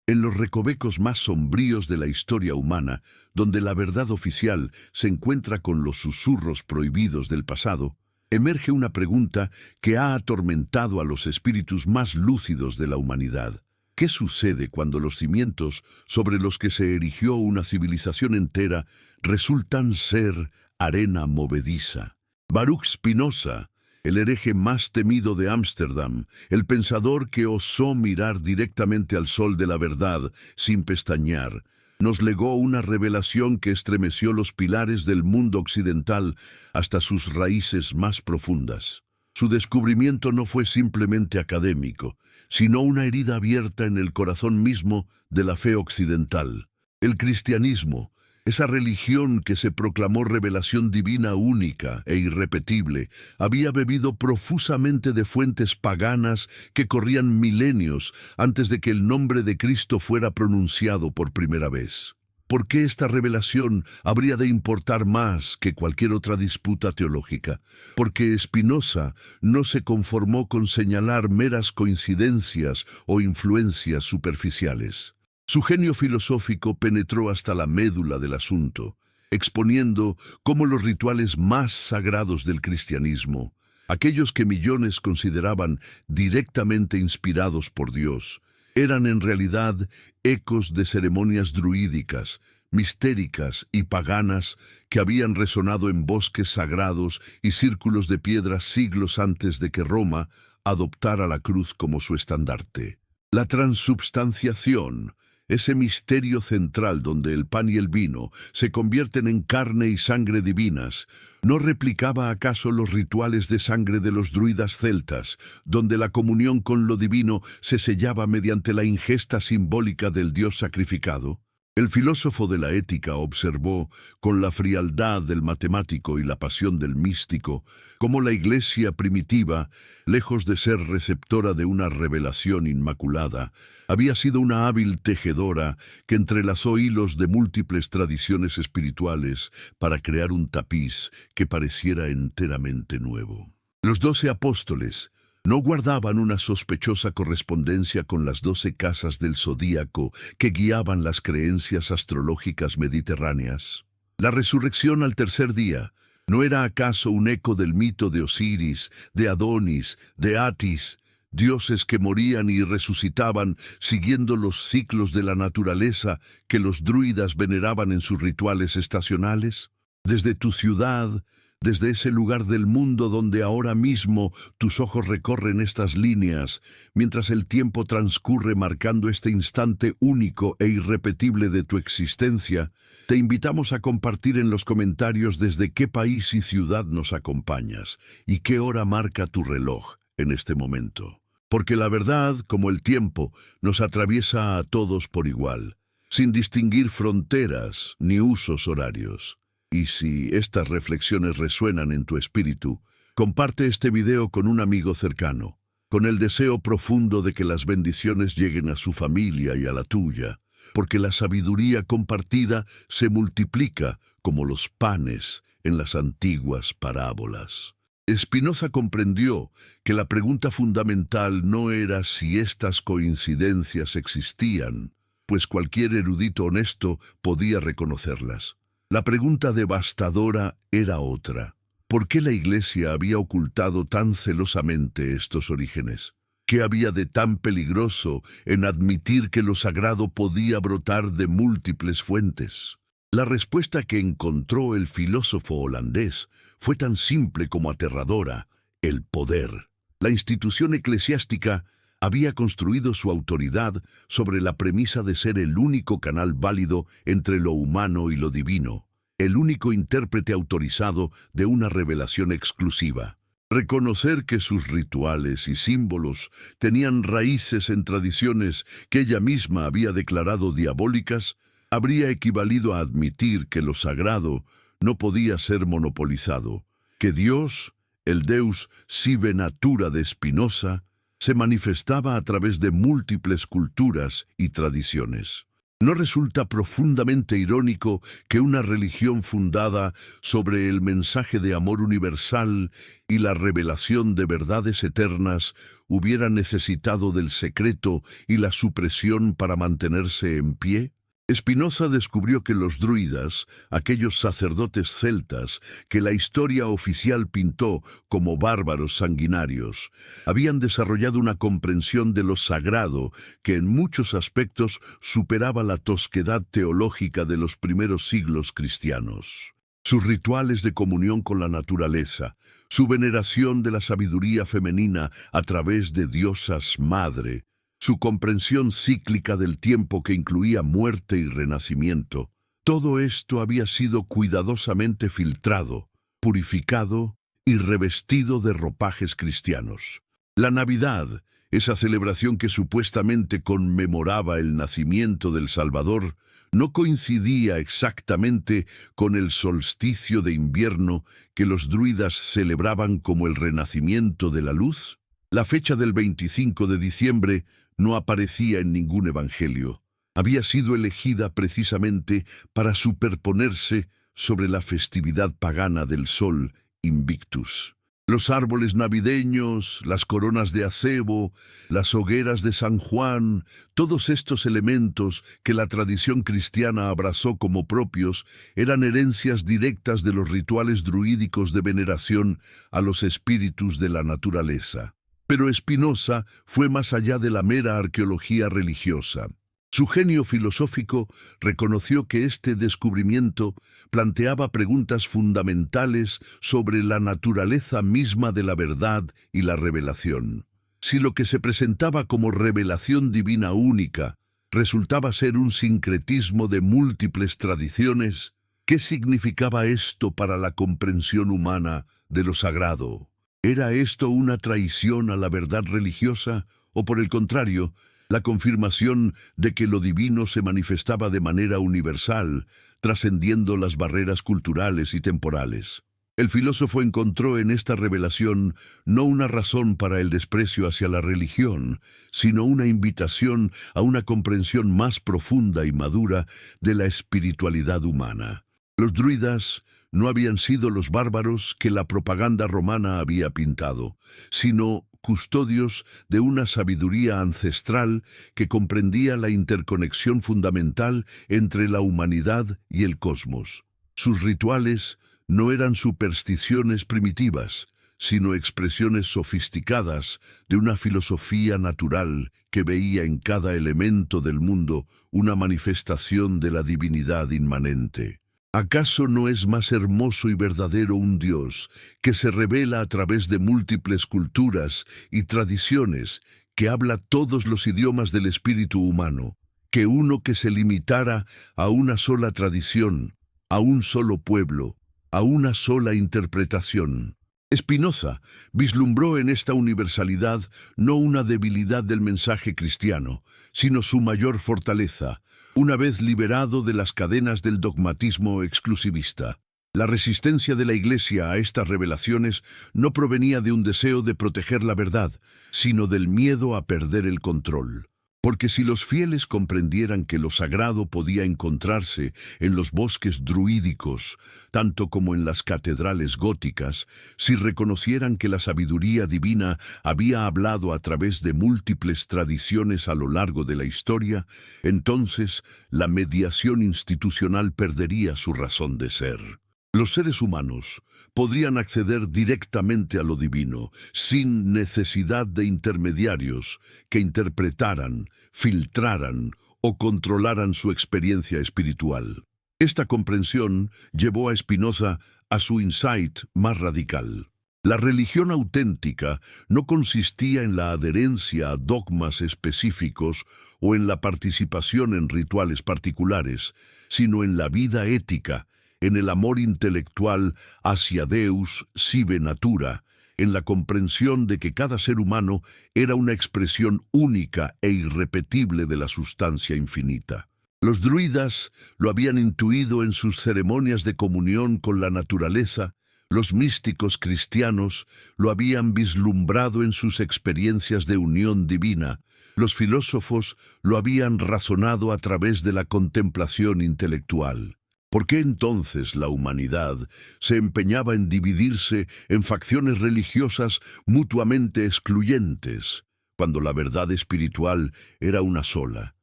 En los recovecos más sombríos de la historia humana, donde la verdad oficial se encuentra con los susurros prohibidos del pasado, emerge una pregunta que ha atormentado a los espíritus más lúcidos de la humanidad. ¿Qué sucede cuando los cimientos sobre los que se erigió una civilización entera resultan ser arena movediza? Baruch Spinoza, el hereje más temido de Ámsterdam, el pensador que osó mirar directamente al sol de la verdad sin pestañear, nos legó una revelación que estremeció los pilares del mundo occidental hasta sus raíces más profundas. Su descubrimiento no fue simplemente académico, sino una herida abierta en el corazón mismo de la fe occidental. El cristianismo, esa religión que se proclamó revelación divina única e irrepetible, había bebido profusamente de fuentes paganas que corrían milenios antes de que el nombre de Cristo fuera pronunciado por primera vez. ¿Por qué esta revelación habría de importar más que cualquier otra disputa teológica? Porque Spinoza no se conformó con señalar meras coincidencias o influencias superficiales. Su genio filosófico penetró hasta la médula del asunto, exponiendo cómo los rituales más sagrados del cristianismo, aquellos que millones consideraban directamente inspirados por Dios, eran en realidad ecos de ceremonias druídicas, mistéricas y paganas que habían resonado en bosques sagrados y círculos de piedra siglos antes de que Roma adoptara la cruz como su estandarte. La transubstanciación, ese misterio central donde el pan y el vino se convierten en carne y sangre divinas, ¿no replicaba acaso los rituales de sangre de los druidas celtas, donde la comunión con lo divino se sellaba mediante la ingesta simbólica del dios sacrificado? El filósofo de la ética observó, con la frialdad del matemático y la pasión del místico, cómo la Iglesia primitiva, lejos de ser receptora de una revelación inmaculada, había sido una hábil tejedora que entrelazó hilos de múltiples tradiciones espirituales para crear un tapiz que pareciera enteramente nuevo. Los 12 apóstoles no guardaban una sospechosa correspondencia con las 12 casas del zodíaco que guiaban las creencias astrológicas mediterráneas. La resurrección al tercer día, ¿no era acaso un eco del mito de Osiris, de Adonis, de Atis, dioses que morían y resucitaban siguiendo los ciclos de la naturaleza que los druidas veneraban en sus rituales estacionales? Desde tu ciudad, desde ese lugar del mundo donde ahora mismo tus ojos recorren estas líneas, mientras el tiempo transcurre marcando este instante único e irrepetible de tu existencia, te invitamos a compartir en los comentarios desde qué país y ciudad nos acompañas y qué hora marca tu reloj en este momento. Porque la verdad, como el tiempo, nos atraviesa a todos por igual, sin distinguir fronteras ni usos horarios. Y si estas reflexiones resuenan en tu espíritu, comparte este video con un amigo cercano, con el deseo profundo de que las bendiciones lleguen a su familia y a la tuya, porque la sabiduría compartida se multiplica como los panes en las antiguas parábolas. Spinoza comprendió que la pregunta fundamental no era si estas coincidencias existían, pues cualquier erudito honesto podía reconocerlas. La pregunta devastadora era otra. ¿Por qué la Iglesia había ocultado tan celosamente estos orígenes? ¿Qué había de tan peligroso en admitir que lo sagrado podía brotar de múltiples fuentes? La respuesta que encontró el filósofo holandés fue tan simple como aterradora: el poder. La institución eclesiástica había construido su autoridad sobre la premisa de ser el único canal válido entre lo humano y lo divino, el único intérprete autorizado de una revelación exclusiva. Reconocer que sus rituales y símbolos tenían raíces en tradiciones que ella misma había declarado diabólicas habría equivalido a admitir que lo sagrado no podía ser monopolizado, que Dios, el Deus sive natura de Spinoza, se manifestaba a través de múltiples culturas y tradiciones. ¿No resulta profundamente irónico que una religión fundada sobre el mensaje de amor universal y la revelación de verdades eternas hubiera necesitado del secreto y la supresión para mantenerse en pie? Spinoza descubrió que los druidas, aquellos sacerdotes celtas que la historia oficial pintó como bárbaros sanguinarios, habían desarrollado una comprensión de lo sagrado que en muchos aspectos superaba la tosquedad teológica de los primeros siglos cristianos. Sus rituales de comunión con la naturaleza, su veneración de la sabiduría femenina a través de diosas madre, su comprensión cíclica del tiempo que incluía muerte y renacimiento, todo esto había sido cuidadosamente filtrado, purificado y revestido de ropajes cristianos. La Navidad, esa celebración que supuestamente conmemoraba el nacimiento del Salvador, no coincidía exactamente con el solsticio de invierno que los druidas celebraban como el renacimiento de la luz. La fecha del 25 de diciembre no aparecía en ningún evangelio. Había sido elegida precisamente para superponerse sobre la festividad pagana del sol Invictus. Los árboles navideños, las coronas de acebo, las hogueras de San Juan, todos estos elementos que la tradición cristiana abrazó como propios, eran herencias directas de los rituales druídicos de veneración a los espíritus de la naturaleza. Pero Spinoza fue más allá de la mera arqueología religiosa. Su genio filosófico reconoció que este descubrimiento planteaba preguntas fundamentales sobre la naturaleza misma de la verdad y la revelación. Si lo que se presentaba como revelación divina única resultaba ser un sincretismo de múltiples tradiciones, ¿qué significaba esto para la comprensión humana de lo sagrado? ¿Era esto una traición a la verdad religiosa o, por el contrario, la confirmación de que lo divino se manifestaba de manera universal, trascendiendo las barreras culturales y temporales? El filósofo encontró en esta revelación no una razón para el desprecio hacia la religión, sino una invitación a una comprensión más profunda y madura de la espiritualidad humana. Los druidas no habían sido los bárbaros que la propaganda romana había pintado, sino custodios de una sabiduría ancestral que comprendía la interconexión fundamental entre la humanidad y el cosmos. Sus rituales no eran supersticiones primitivas, sino expresiones sofisticadas de una filosofía natural que veía en cada elemento del mundo una manifestación de la divinidad inmanente. ¿Acaso no es más hermoso y verdadero un Dios que se revela a través de múltiples culturas y tradiciones, que habla todos los idiomas del espíritu humano, que uno que se limitara a una sola tradición, a un solo pueblo, a una sola interpretación? Spinoza vislumbró en esta universalidad no una debilidad del mensaje cristiano, sino su mayor fortaleza, una vez liberado de las cadenas del dogmatismo exclusivista. La resistencia de la Iglesia a estas revelaciones no provenía de un deseo de proteger la verdad, sino del miedo a perder el control. Porque si los fieles comprendieran que lo sagrado podía encontrarse en los bosques druídicos, tanto como en las catedrales góticas, si reconocieran que la sabiduría divina había hablado a través de múltiples tradiciones a lo largo de la historia, entonces la mediación institucional perdería su razón de ser. Los seres humanos podrían acceder directamente a lo divino, sin necesidad de intermediarios que interpretaran, filtraran o controlaran su experiencia espiritual. Esta comprensión llevó a Spinoza a su insight más radical. La religión auténtica no consistía en la adherencia a dogmas específicos o en la participación en rituales particulares, sino en la vida ética, en el amor intelectual hacia Deus sive natura, en la comprensión de que cada ser humano era una expresión única e irrepetible de la sustancia infinita. Los druidas lo habían intuido en sus ceremonias de comunión con la naturaleza, los místicos cristianos lo habían vislumbrado en sus experiencias de unión divina, Los filósofos lo habían razonado a través de la contemplación intelectual. ¿Por qué entonces la humanidad se empeñaba en dividirse en facciones religiosas mutuamente excluyentes, cuando la verdad espiritual era una sola,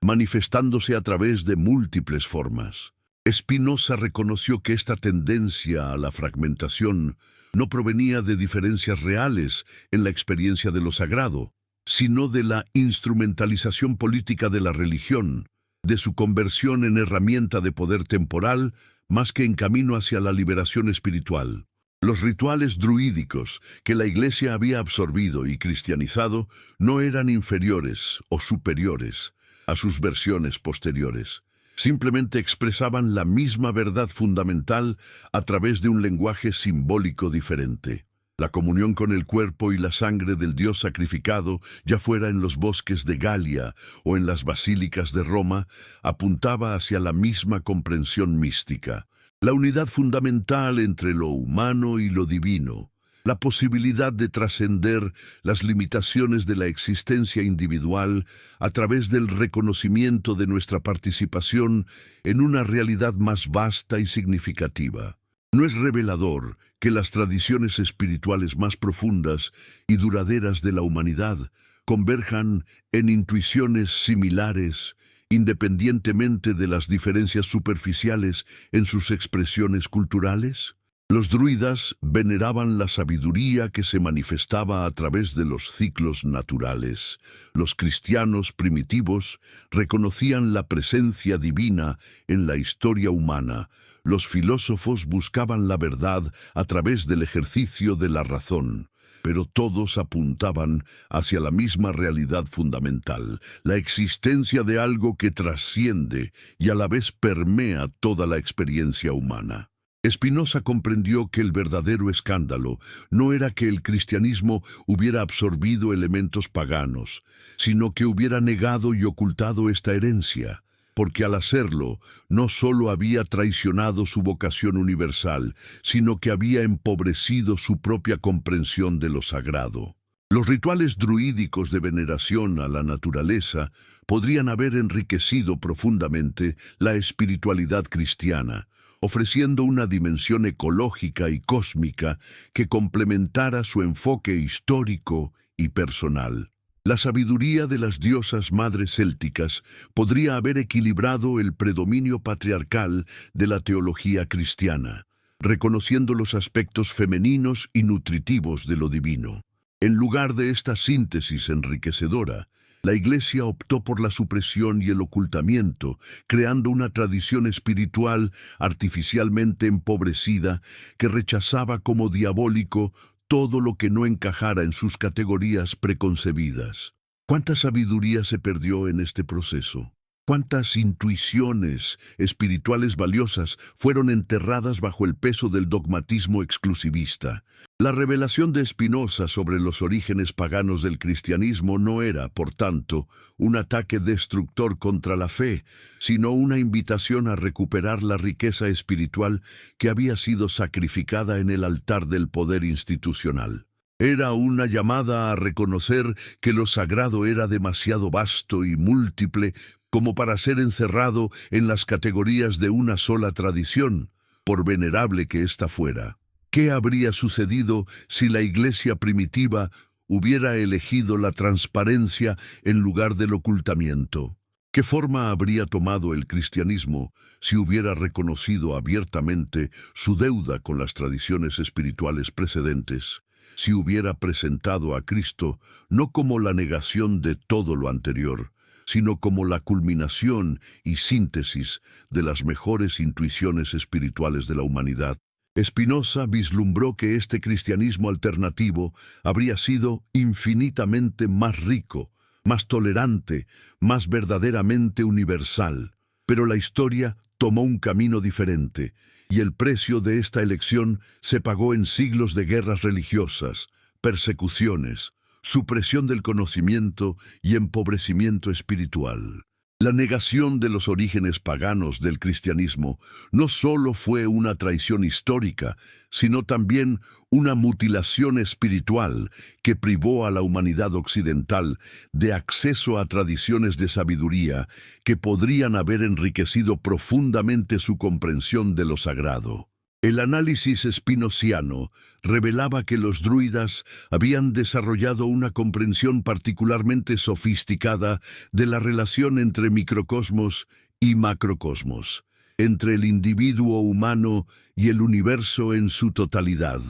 manifestándose a través de múltiples formas? Spinoza reconoció que esta tendencia a la fragmentación no provenía de diferencias reales en la experiencia de lo sagrado, sino de la instrumentalización política de la religión, de su conversión en herramienta de poder temporal más que en camino hacia la liberación espiritual. Los rituales druídicos que la Iglesia había absorbido y cristianizado no eran inferiores o superiores a sus versiones posteriores. Simplemente expresaban la misma verdad fundamental a través de un lenguaje simbólico diferente. La comunión con el cuerpo y la sangre del Dios sacrificado, ya fuera en los bosques de Galia o en las basílicas de Roma, apuntaba hacia la misma comprensión mística, la unidad fundamental entre lo humano y lo divino, la posibilidad de trascender las limitaciones de la existencia individual a través del reconocimiento de nuestra participación en una realidad más vasta y significativa. ¿No es revelador que las tradiciones espirituales más profundas y duraderas de la humanidad converjan en intuiciones similares, independientemente de las diferencias superficiales en sus expresiones culturales? Los druidas veneraban la sabiduría que se manifestaba a través de los ciclos naturales. Los cristianos primitivos reconocían la presencia divina en la historia humana. Los filósofos buscaban la verdad a través del ejercicio de la razón, pero todos apuntaban hacia la misma realidad fundamental, la existencia de algo que trasciende y a la vez permea toda la experiencia humana. Spinoza comprendió que el verdadero escándalo no era que el cristianismo hubiera absorbido elementos paganos, sino que hubiera negado y ocultado esta herencia, porque al hacerlo no solo había traicionado su vocación universal, sino que había empobrecido su propia comprensión de lo sagrado. Los rituales druídicos de veneración a la naturaleza podrían haber enriquecido profundamente la espiritualidad cristiana, ofreciendo una dimensión ecológica y cósmica que complementara su enfoque histórico y personal. La sabiduría de las diosas madres célticas podría haber equilibrado el predominio patriarcal de la teología cristiana, reconociendo los aspectos femeninos y nutritivos de lo divino. En lugar de esta síntesis enriquecedora, la Iglesia optó por la supresión y el ocultamiento, creando una tradición espiritual artificialmente empobrecida que rechazaba como diabólico todo lo que no encajara en sus categorías preconcebidas. ¿Cuánta sabiduría se perdió en este proceso? ¿Cuántas intuiciones espirituales valiosas fueron enterradas bajo el peso del dogmatismo exclusivista? La revelación de Spinoza sobre los orígenes paganos del cristianismo no era, por tanto, un ataque destructor contra la fe, sino una invitación a recuperar la riqueza espiritual que había sido sacrificada en el altar del poder institucional. Era una llamada a reconocer que lo sagrado era demasiado vasto y múltiple como para ser encerrado en las categorías de una sola tradición, por venerable que ésta fuera. ¿Qué habría sucedido si la Iglesia primitiva hubiera elegido la transparencia en lugar del ocultamiento? ¿Qué forma habría tomado el cristianismo si hubiera reconocido abiertamente su deuda con las tradiciones espirituales precedentes? Si hubiera presentado a Cristo no como la negación de todo lo anterior, sino como la culminación y síntesis de las mejores intuiciones espirituales de la humanidad. Spinoza vislumbró que este cristianismo alternativo habría sido infinitamente más rico, más tolerante, más verdaderamente universal. Pero la historia tomó un camino diferente, y el precio de esta elección se pagó en siglos de guerras religiosas, persecuciones, supresión del conocimiento y empobrecimiento espiritual. La negación de los orígenes paganos del cristianismo no solo fue una traición histórica, sino también una mutilación espiritual que privó a la humanidad occidental de acceso a tradiciones de sabiduría que podrían haber enriquecido profundamente su comprensión de lo sagrado. El análisis spinoziano revelaba que los druidas habían desarrollado una comprensión particularmente sofisticada de la relación entre microcosmos y macrocosmos, entre el individuo humano y el universo en su totalidad.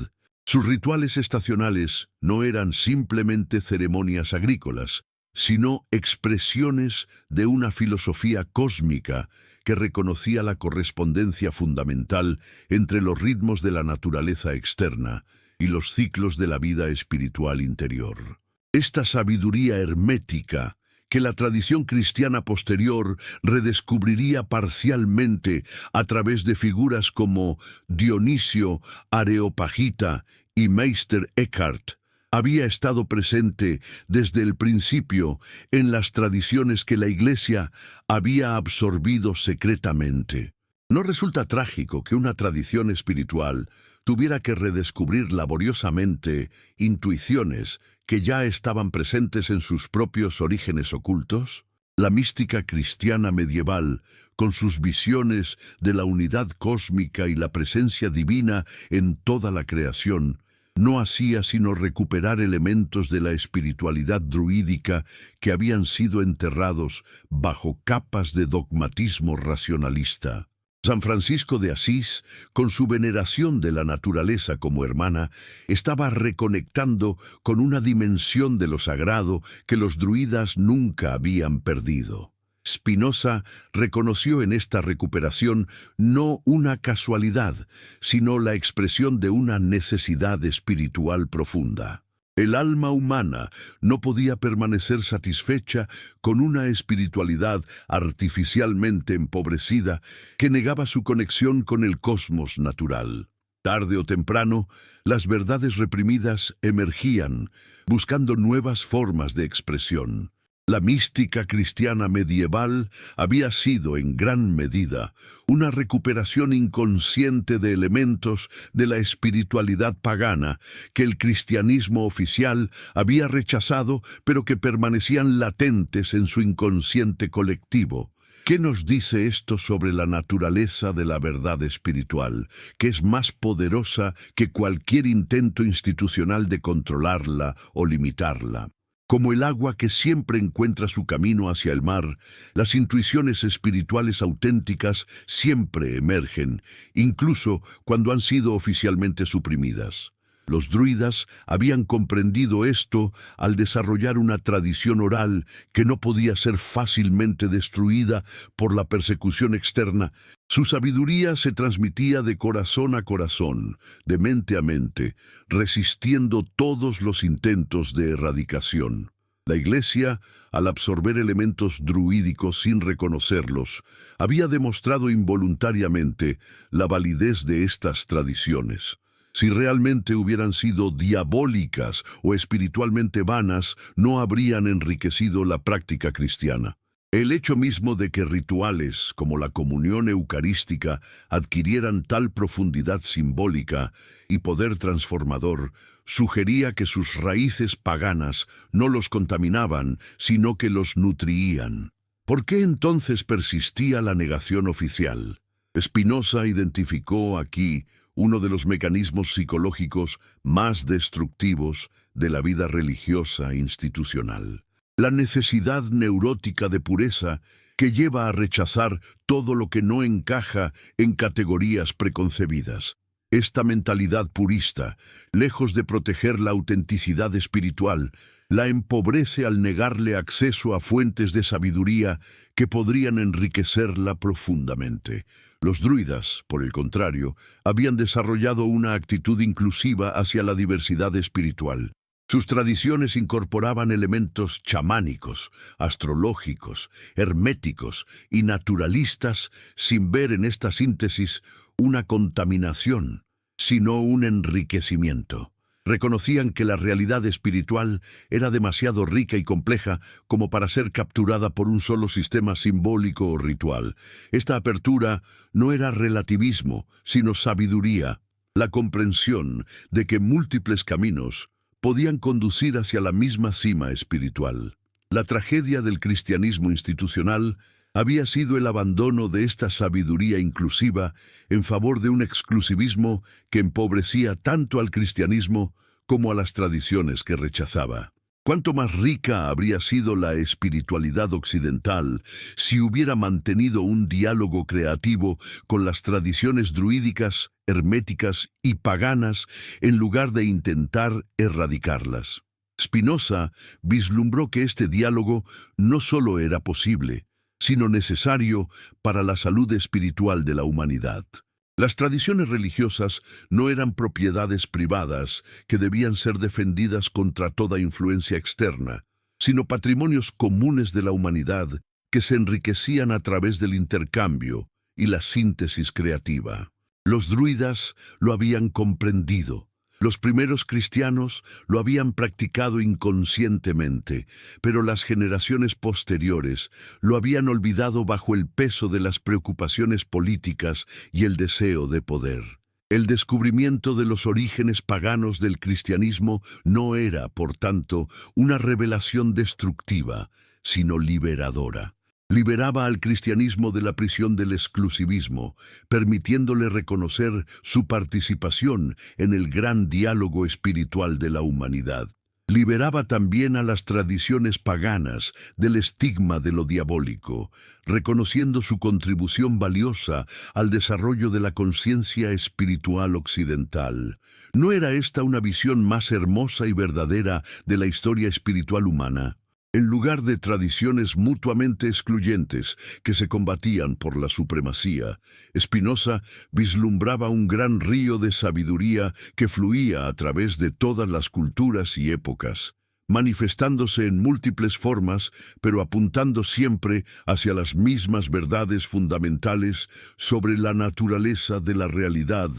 Sus rituales estacionales no eran simplemente ceremonias agrícolas, sino expresiones de una filosofía cósmica que reconocía la correspondencia fundamental entre los ritmos de la naturaleza externa y los ciclos de la vida espiritual interior. Esta sabiduría hermética, que la tradición cristiana posterior redescubriría parcialmente a través de figuras como Dionisio Areopagita y Meister Eckhart, había estado presente desde el principio en las tradiciones que la Iglesia había absorbido secretamente. ¿No resulta trágico que una tradición espiritual tuviera que redescubrir laboriosamente intuiciones que ya estaban presentes en sus propios orígenes ocultos? La mística cristiana medieval, con sus visiones de la unidad cósmica y la presencia divina en toda la creación, no hacía sino recuperar elementos de la espiritualidad druídica que habían sido enterrados bajo capas de dogmatismo racionalista. San Francisco de Asís, con su veneración de la naturaleza como hermana, estaba reconectando con una dimensión de lo sagrado que los druidas nunca habían perdido. Spinoza reconoció en esta recuperación no una casualidad, sino la expresión de una necesidad espiritual profunda. El alma humana no podía permanecer satisfecha con una espiritualidad artificialmente empobrecida que negaba su conexión con el cosmos natural. Tarde o temprano, las verdades reprimidas emergían, buscando nuevas formas de expresión. La mística cristiana medieval había sido, en gran medida, una recuperación inconsciente de elementos de la espiritualidad pagana que el cristianismo oficial había rechazado, pero que permanecían latentes en su inconsciente colectivo. ¿Qué nos dice esto sobre la naturaleza de la verdad espiritual, que es más poderosa que cualquier intento institucional de controlarla o limitarla? Como el agua que siempre encuentra su camino hacia el mar, las intuiciones espirituales auténticas siempre emergen, incluso cuando han sido oficialmente suprimidas. Los druidas habían comprendido esto al desarrollar una tradición oral que no podía ser fácilmente destruida por la persecución externa. Su sabiduría se transmitía de corazón a corazón, de mente a mente, resistiendo todos los intentos de erradicación. La Iglesia, al absorber elementos druídicos sin reconocerlos, había demostrado involuntariamente la validez de estas tradiciones. Si realmente hubieran sido diabólicas o espiritualmente vanas, no habrían enriquecido la práctica cristiana. El hecho mismo de que rituales como la comunión eucarística adquirieran tal profundidad simbólica y poder transformador sugería que sus raíces paganas no los contaminaban, sino que los nutrían. ¿Por qué entonces persistía la negación oficial? Spinoza identificó aquí uno de los mecanismos psicológicos más destructivos de la vida religiosa institucional. La necesidad neurótica de pureza que lleva a rechazar todo lo que no encaja en categorías preconcebidas. Esta mentalidad purista, lejos de proteger la autenticidad espiritual, la empobrece al negarle acceso a fuentes de sabiduría que podrían enriquecerla profundamente. Los druidas, por el contrario, habían desarrollado una actitud inclusiva hacia la diversidad espiritual. Sus tradiciones incorporaban elementos chamánicos, astrológicos, herméticos y naturalistas sin ver en esta síntesis una contaminación, sino un enriquecimiento. Reconocían que la realidad espiritual era demasiado rica y compleja como para ser capturada por un solo sistema simbólico o ritual. Esta apertura no era relativismo, sino sabiduría, la comprensión de que múltiples caminos podían conducir hacia la misma cima espiritual. La tragedia del cristianismo institucional había sido el abandono de esta sabiduría inclusiva en favor de un exclusivismo que empobrecía tanto al cristianismo como a las tradiciones que rechazaba. Cuánto más rica habría sido la espiritualidad occidental si hubiera mantenido un diálogo creativo con las tradiciones druídicas, herméticas y paganas en lugar de intentar erradicarlas. Spinoza vislumbró que este diálogo no solo era posible, sino necesario para la salud espiritual de la humanidad. Las tradiciones religiosas no eran propiedades privadas que debían ser defendidas contra toda influencia externa, sino patrimonios comunes de la humanidad que se enriquecían a través del intercambio y la síntesis creativa. Los druidas lo habían comprendido. Los primeros cristianos lo habían practicado inconscientemente, pero las generaciones posteriores lo habían olvidado bajo el peso de las preocupaciones políticas y el deseo de poder. El descubrimiento de los orígenes paganos del cristianismo no era, por tanto, una revelación destructiva, sino liberadora. Liberaba al cristianismo de la prisión del exclusivismo, permitiéndole reconocer su participación en el gran diálogo espiritual de la humanidad. Liberaba también a las tradiciones paganas del estigma de lo diabólico, reconociendo su contribución valiosa al desarrollo de la conciencia espiritual occidental. ¿No era esta una visión más hermosa y verdadera de la historia espiritual humana? En lugar de tradiciones mutuamente excluyentes que se combatían por la supremacía, Spinoza vislumbraba un gran río de sabiduría que fluía a través de todas las culturas y épocas, manifestándose en múltiples formas, pero apuntando siempre hacia las mismas verdades fundamentales sobre la naturaleza de la realidad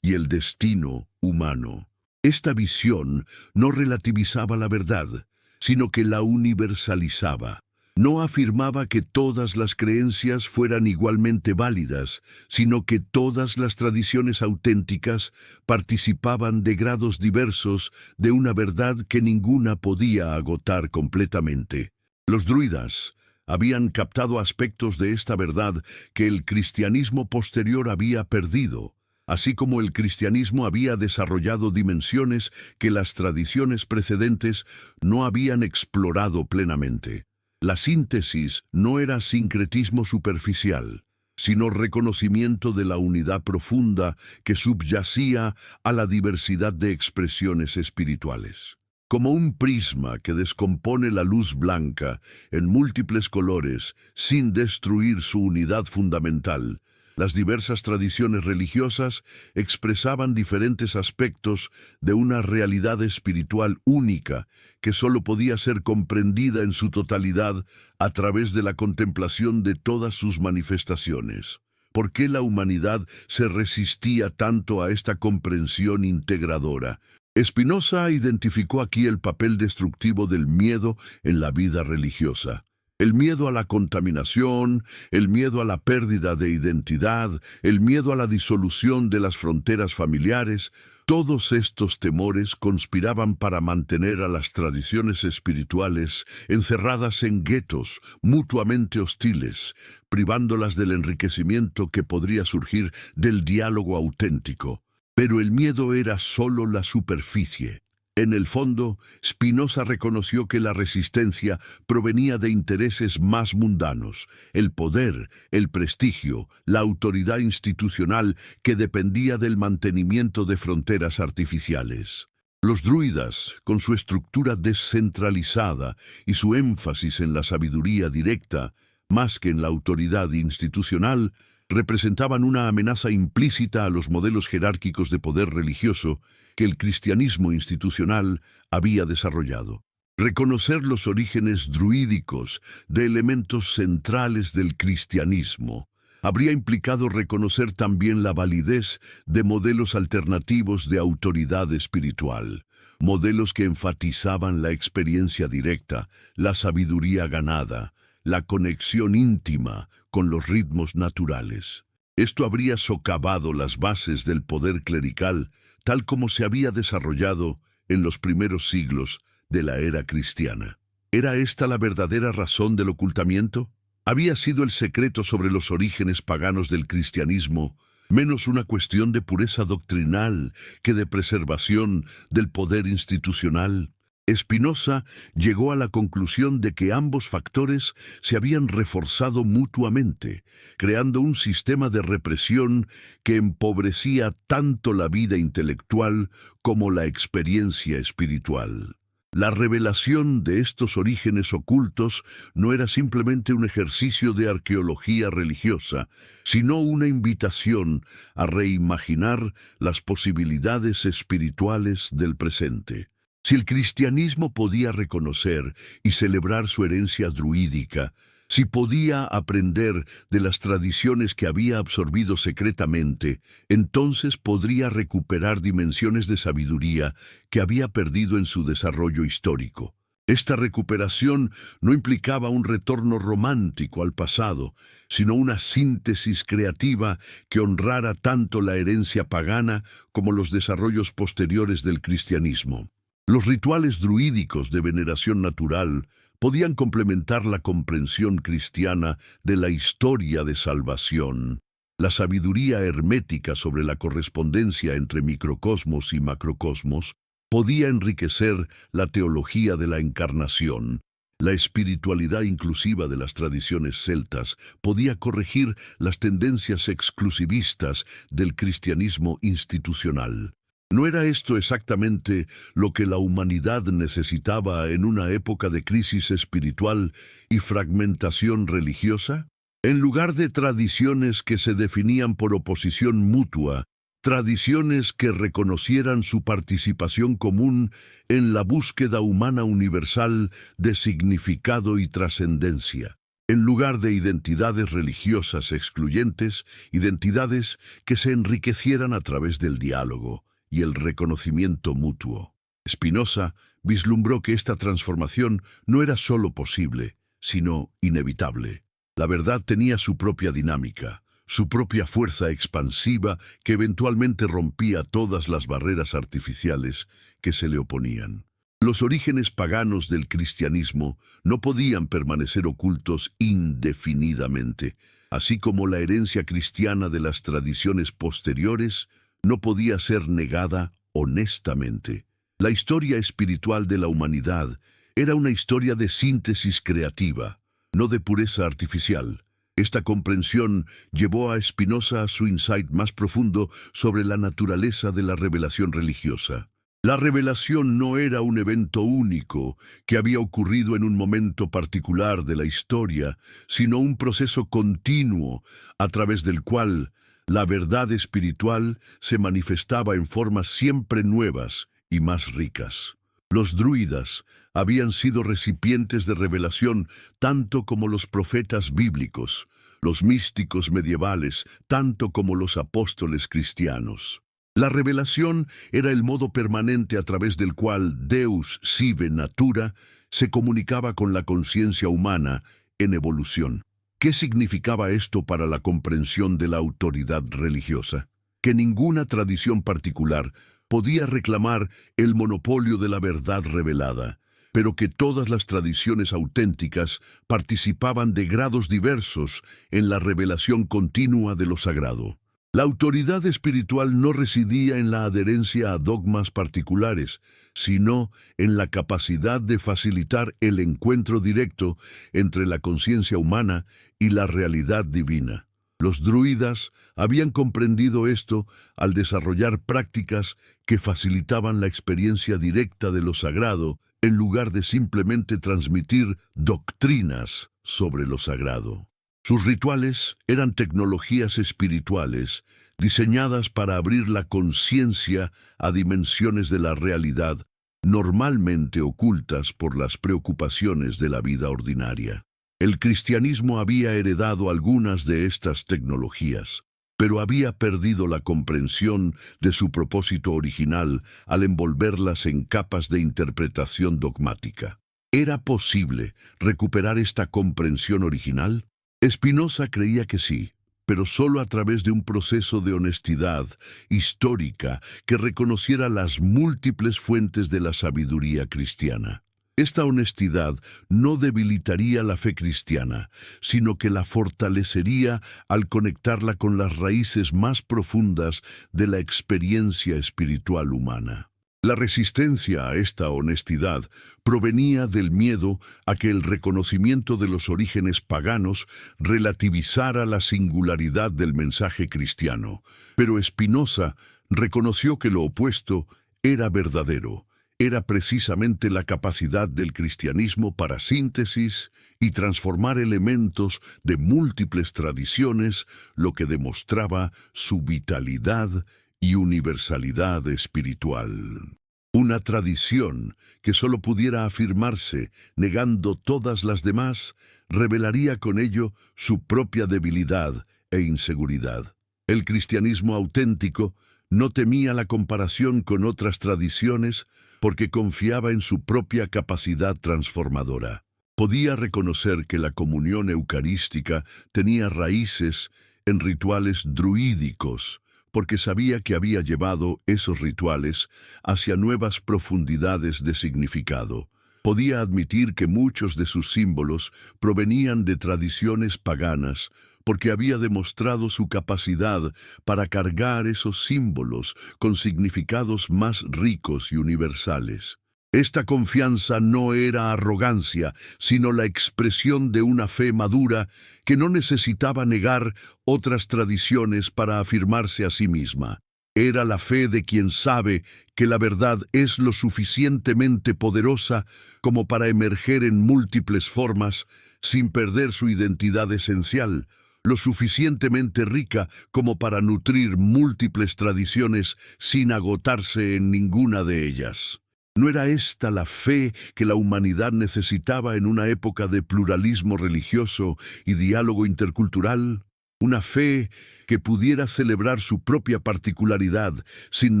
y el destino humano. Esta visión no relativizaba la verdad, sino que la universalizaba. No afirmaba que todas las creencias fueran igualmente válidas, sino que todas las tradiciones auténticas participaban de grados diversos de una verdad que ninguna podía agotar completamente. Los druidas habían captado aspectos de esta verdad que el cristianismo posterior había perdido, así como el cristianismo había desarrollado dimensiones que las tradiciones precedentes no habían explorado plenamente. La síntesis no era sincretismo superficial, sino reconocimiento de la unidad profunda que subyacía a la diversidad de expresiones espirituales. Como un prisma que descompone la luz blanca en múltiples colores sin destruir su unidad fundamental, las diversas tradiciones religiosas expresaban diferentes aspectos de una realidad espiritual única que sólo podía ser comprendida en su totalidad a través de la contemplación de todas sus manifestaciones. ¿Por qué la humanidad se resistía tanto a esta comprensión integradora? Spinoza identificó aquí el papel destructivo del miedo en la vida religiosa. El miedo a la contaminación, el miedo a la pérdida de identidad, el miedo a la disolución de las fronteras familiares, todos estos temores conspiraban para mantener a las tradiciones espirituales encerradas en guetos mutuamente hostiles, privándolas del enriquecimiento que podría surgir del diálogo auténtico. Pero el miedo era solo la superficie. En el fondo, Spinoza reconoció que la resistencia provenía de intereses más mundanos, el poder, el prestigio, la autoridad institucional que dependía del mantenimiento de fronteras artificiales. Los druidas, con su estructura descentralizada y su énfasis en la sabiduría directa, más que en la autoridad institucional, representaban una amenaza implícita a los modelos jerárquicos de poder religioso que el cristianismo institucional había desarrollado. Reconocer los orígenes druídicos de elementos centrales del cristianismo habría implicado reconocer también la validez de modelos alternativos de autoridad espiritual. modelos que enfatizaban la experiencia directa, la sabiduría ganada, la conexión íntima con los ritmos naturales. Esto habría socavado las bases del poder clerical, tal como se había desarrollado en los primeros siglos de la era cristiana. ¿Era esta la verdadera razón del ocultamiento? ¿Había sido el secreto sobre los orígenes paganos del cristianismo menos una cuestión de pureza doctrinal que de preservación del poder institucional? Spinoza llegó a la conclusión de que ambos factores se habían reforzado mutuamente, creando un sistema de represión que empobrecía tanto la vida intelectual como la experiencia espiritual. La revelación de estos orígenes ocultos no era simplemente un ejercicio de arqueología religiosa, sino una invitación a reimaginar las posibilidades espirituales del presente. Si el cristianismo podía reconocer y celebrar su herencia druídica, si podía aprender de las tradiciones que había absorbido secretamente, entonces podría recuperar dimensiones de sabiduría que había perdido en su desarrollo histórico. Esta recuperación no implicaba un retorno romántico al pasado, sino una síntesis creativa que honrara tanto la herencia pagana como los desarrollos posteriores del cristianismo. Los rituales druídicos de veneración natural podían complementar la comprensión cristiana de la historia de salvación. La sabiduría hermética sobre la correspondencia entre microcosmos y macrocosmos podía enriquecer la teología de la encarnación. La espiritualidad inclusiva de las tradiciones celtas podía corregir las tendencias exclusivistas del cristianismo institucional. ¿No era esto exactamente lo que la humanidad necesitaba en una época de crisis espiritual y fragmentación religiosa? En lugar de tradiciones que se definían por oposición mutua, tradiciones que reconocieran su participación común en la búsqueda humana universal de significado y trascendencia. En lugar de identidades religiosas excluyentes, identidades que se enriquecieran a través del diálogo y el reconocimiento mutuo. Spinoza vislumbró que esta transformación no era solo posible, sino inevitable. La verdad tenía su propia dinámica, su propia fuerza expansiva que eventualmente rompía todas las barreras artificiales que se le oponían. Los orígenes paganos del cristianismo no podían permanecer ocultos indefinidamente, así como la herencia cristiana de las tradiciones posteriores no podía ser negada honestamente. La historia espiritual de la humanidad era una historia de síntesis creativa, no de pureza artificial. Esta comprensión llevó a Spinoza a su insight más profundo sobre la naturaleza de la revelación religiosa. La revelación no era un evento único que había ocurrido en un momento particular de la historia, sino un proceso continuo a través del cual la verdad espiritual se manifestaba en formas siempre nuevas y más ricas. Los druidas habían sido recipientes de revelación tanto como los profetas bíblicos, los místicos medievales tanto como los apóstoles cristianos. La revelación era el modo permanente a través del cual Deus sive natura se comunicaba con la conciencia humana en evolución. ¿Qué significaba esto para la comprensión de la autoridad religiosa? Que ninguna tradición particular podía reclamar el monopolio de la verdad revelada, pero que todas las tradiciones auténticas participaban de grados diversos en la revelación continua de lo sagrado. La autoridad espiritual no residía en la adherencia a dogmas particulares, sino en la capacidad de facilitar el encuentro directo entre la conciencia humana y la realidad divina. Los druidas habían comprendido esto al desarrollar prácticas que facilitaban la experiencia directa de lo sagrado en lugar de simplemente transmitir doctrinas sobre lo sagrado. Sus rituales eran tecnologías espirituales diseñadas para abrir la conciencia a dimensiones de la realidad normalmente ocultas por las preocupaciones de la vida ordinaria. El cristianismo había heredado algunas de estas tecnologías, pero había perdido la comprensión de su propósito original al envolverlas en capas de interpretación dogmática. ¿Era posible recuperar esta comprensión original? Spinoza creía que sí, pero solo a través de un proceso de honestidad histórica que reconociera las múltiples fuentes de la sabiduría cristiana. Esta honestidad no debilitaría la fe cristiana, sino que la fortalecería al conectarla con las raíces más profundas de la experiencia espiritual humana. La resistencia a esta honestidad provenía del miedo a que el reconocimiento de los orígenes paganos relativizara la singularidad del mensaje cristiano. Pero Spinoza reconoció que lo opuesto era verdadero. Era precisamente la capacidad del cristianismo para síntesis y transformar elementos de múltiples tradiciones, lo que demostraba su vitalidad y universalidad espiritual. Una tradición que solo pudiera afirmarse negando todas las demás, revelaría con ello su propia debilidad e inseguridad. El cristianismo auténtico no temía la comparación con otras tradiciones porque confiaba en su propia capacidad transformadora. Podía reconocer que la comunión eucarística tenía raíces en rituales druídicos, porque sabía que había llevado esos rituales hacia nuevas profundidades de significado. Podía admitir que muchos de sus símbolos provenían de tradiciones paganas, porque había demostrado su capacidad para cargar esos símbolos con significados más ricos y universales. Esta confianza no era arrogancia, sino la expresión de una fe madura que no necesitaba negar otras tradiciones para afirmarse a sí misma. Era la fe de quien sabe que la verdad es lo suficientemente poderosa como para emerger en múltiples formas sin perder su identidad esencial, lo suficientemente rica como para nutrir múltiples tradiciones sin agotarse en ninguna de ellas. ¿No era esta la fe que la humanidad necesitaba en una época de pluralismo religioso y diálogo intercultural? Una fe que pudiera celebrar su propia particularidad sin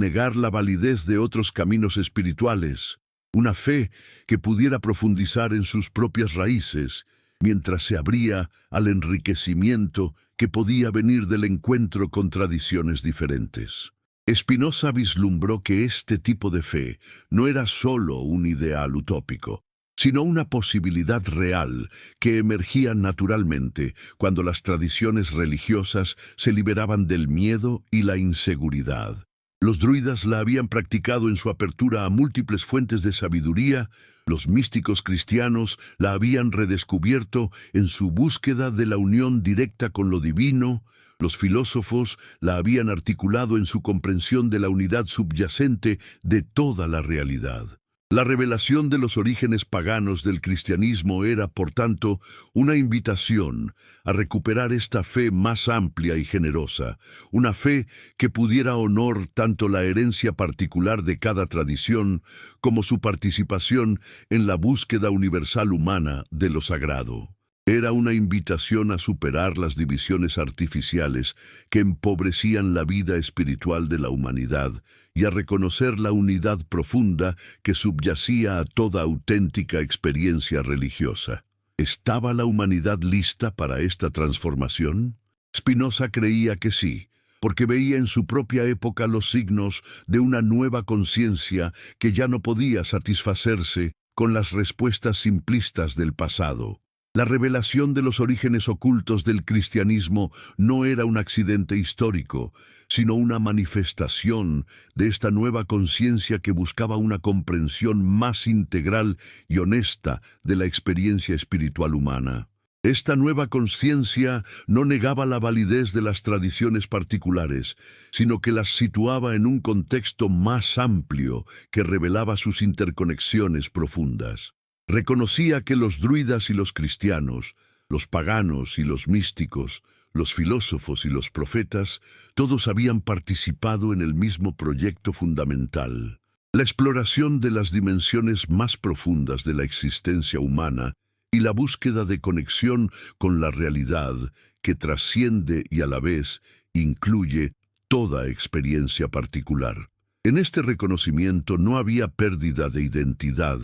negar la validez de otros caminos espirituales. Una fe que pudiera profundizar en sus propias raíces, mientras se abría al enriquecimiento que podía venir del encuentro con tradiciones diferentes. Spinoza vislumbró que este tipo de fe no era solo un ideal utópico, sino una posibilidad real que emergía naturalmente cuando las tradiciones religiosas se liberaban del miedo y la inseguridad. Los druidas la habían practicado en su apertura a múltiples fuentes de sabiduría, los místicos cristianos la habían redescubierto en su búsqueda de la unión directa con lo divino, los filósofos la habían articulado en su comprensión de la unidad subyacente de toda la realidad. La revelación de los orígenes paganos del cristianismo era, por tanto, una invitación a recuperar esta fe más amplia y generosa, una fe que pudiera honrar tanto la herencia particular de cada tradición como su participación en la búsqueda universal humana de lo sagrado. Era una invitación a superar las divisiones artificiales que empobrecían la vida espiritual de la humanidad y a reconocer la unidad profunda que subyacía a toda auténtica experiencia religiosa. ¿Estaba la humanidad lista para esta transformación? Spinoza creía que sí, porque veía en su propia época los signos de una nueva conciencia que ya no podía satisfacerse con las respuestas simplistas del pasado. La revelación de los orígenes ocultos del cristianismo no era un accidente histórico, sino una manifestación de esta nueva conciencia que buscaba una comprensión más integral y honesta de la experiencia espiritual humana. Esta nueva conciencia no negaba la validez de las tradiciones particulares, sino que las situaba en un contexto más amplio que revelaba sus interconexiones profundas. Reconocía que los druidas y los cristianos, los paganos y los místicos, los filósofos y los profetas, todos habían participado en el mismo proyecto fundamental. La exploración de las dimensiones más profundas de la existencia humana y la búsqueda de conexión con la realidad que trasciende y a la vez incluye toda experiencia particular. En este reconocimiento no había pérdida de identidad,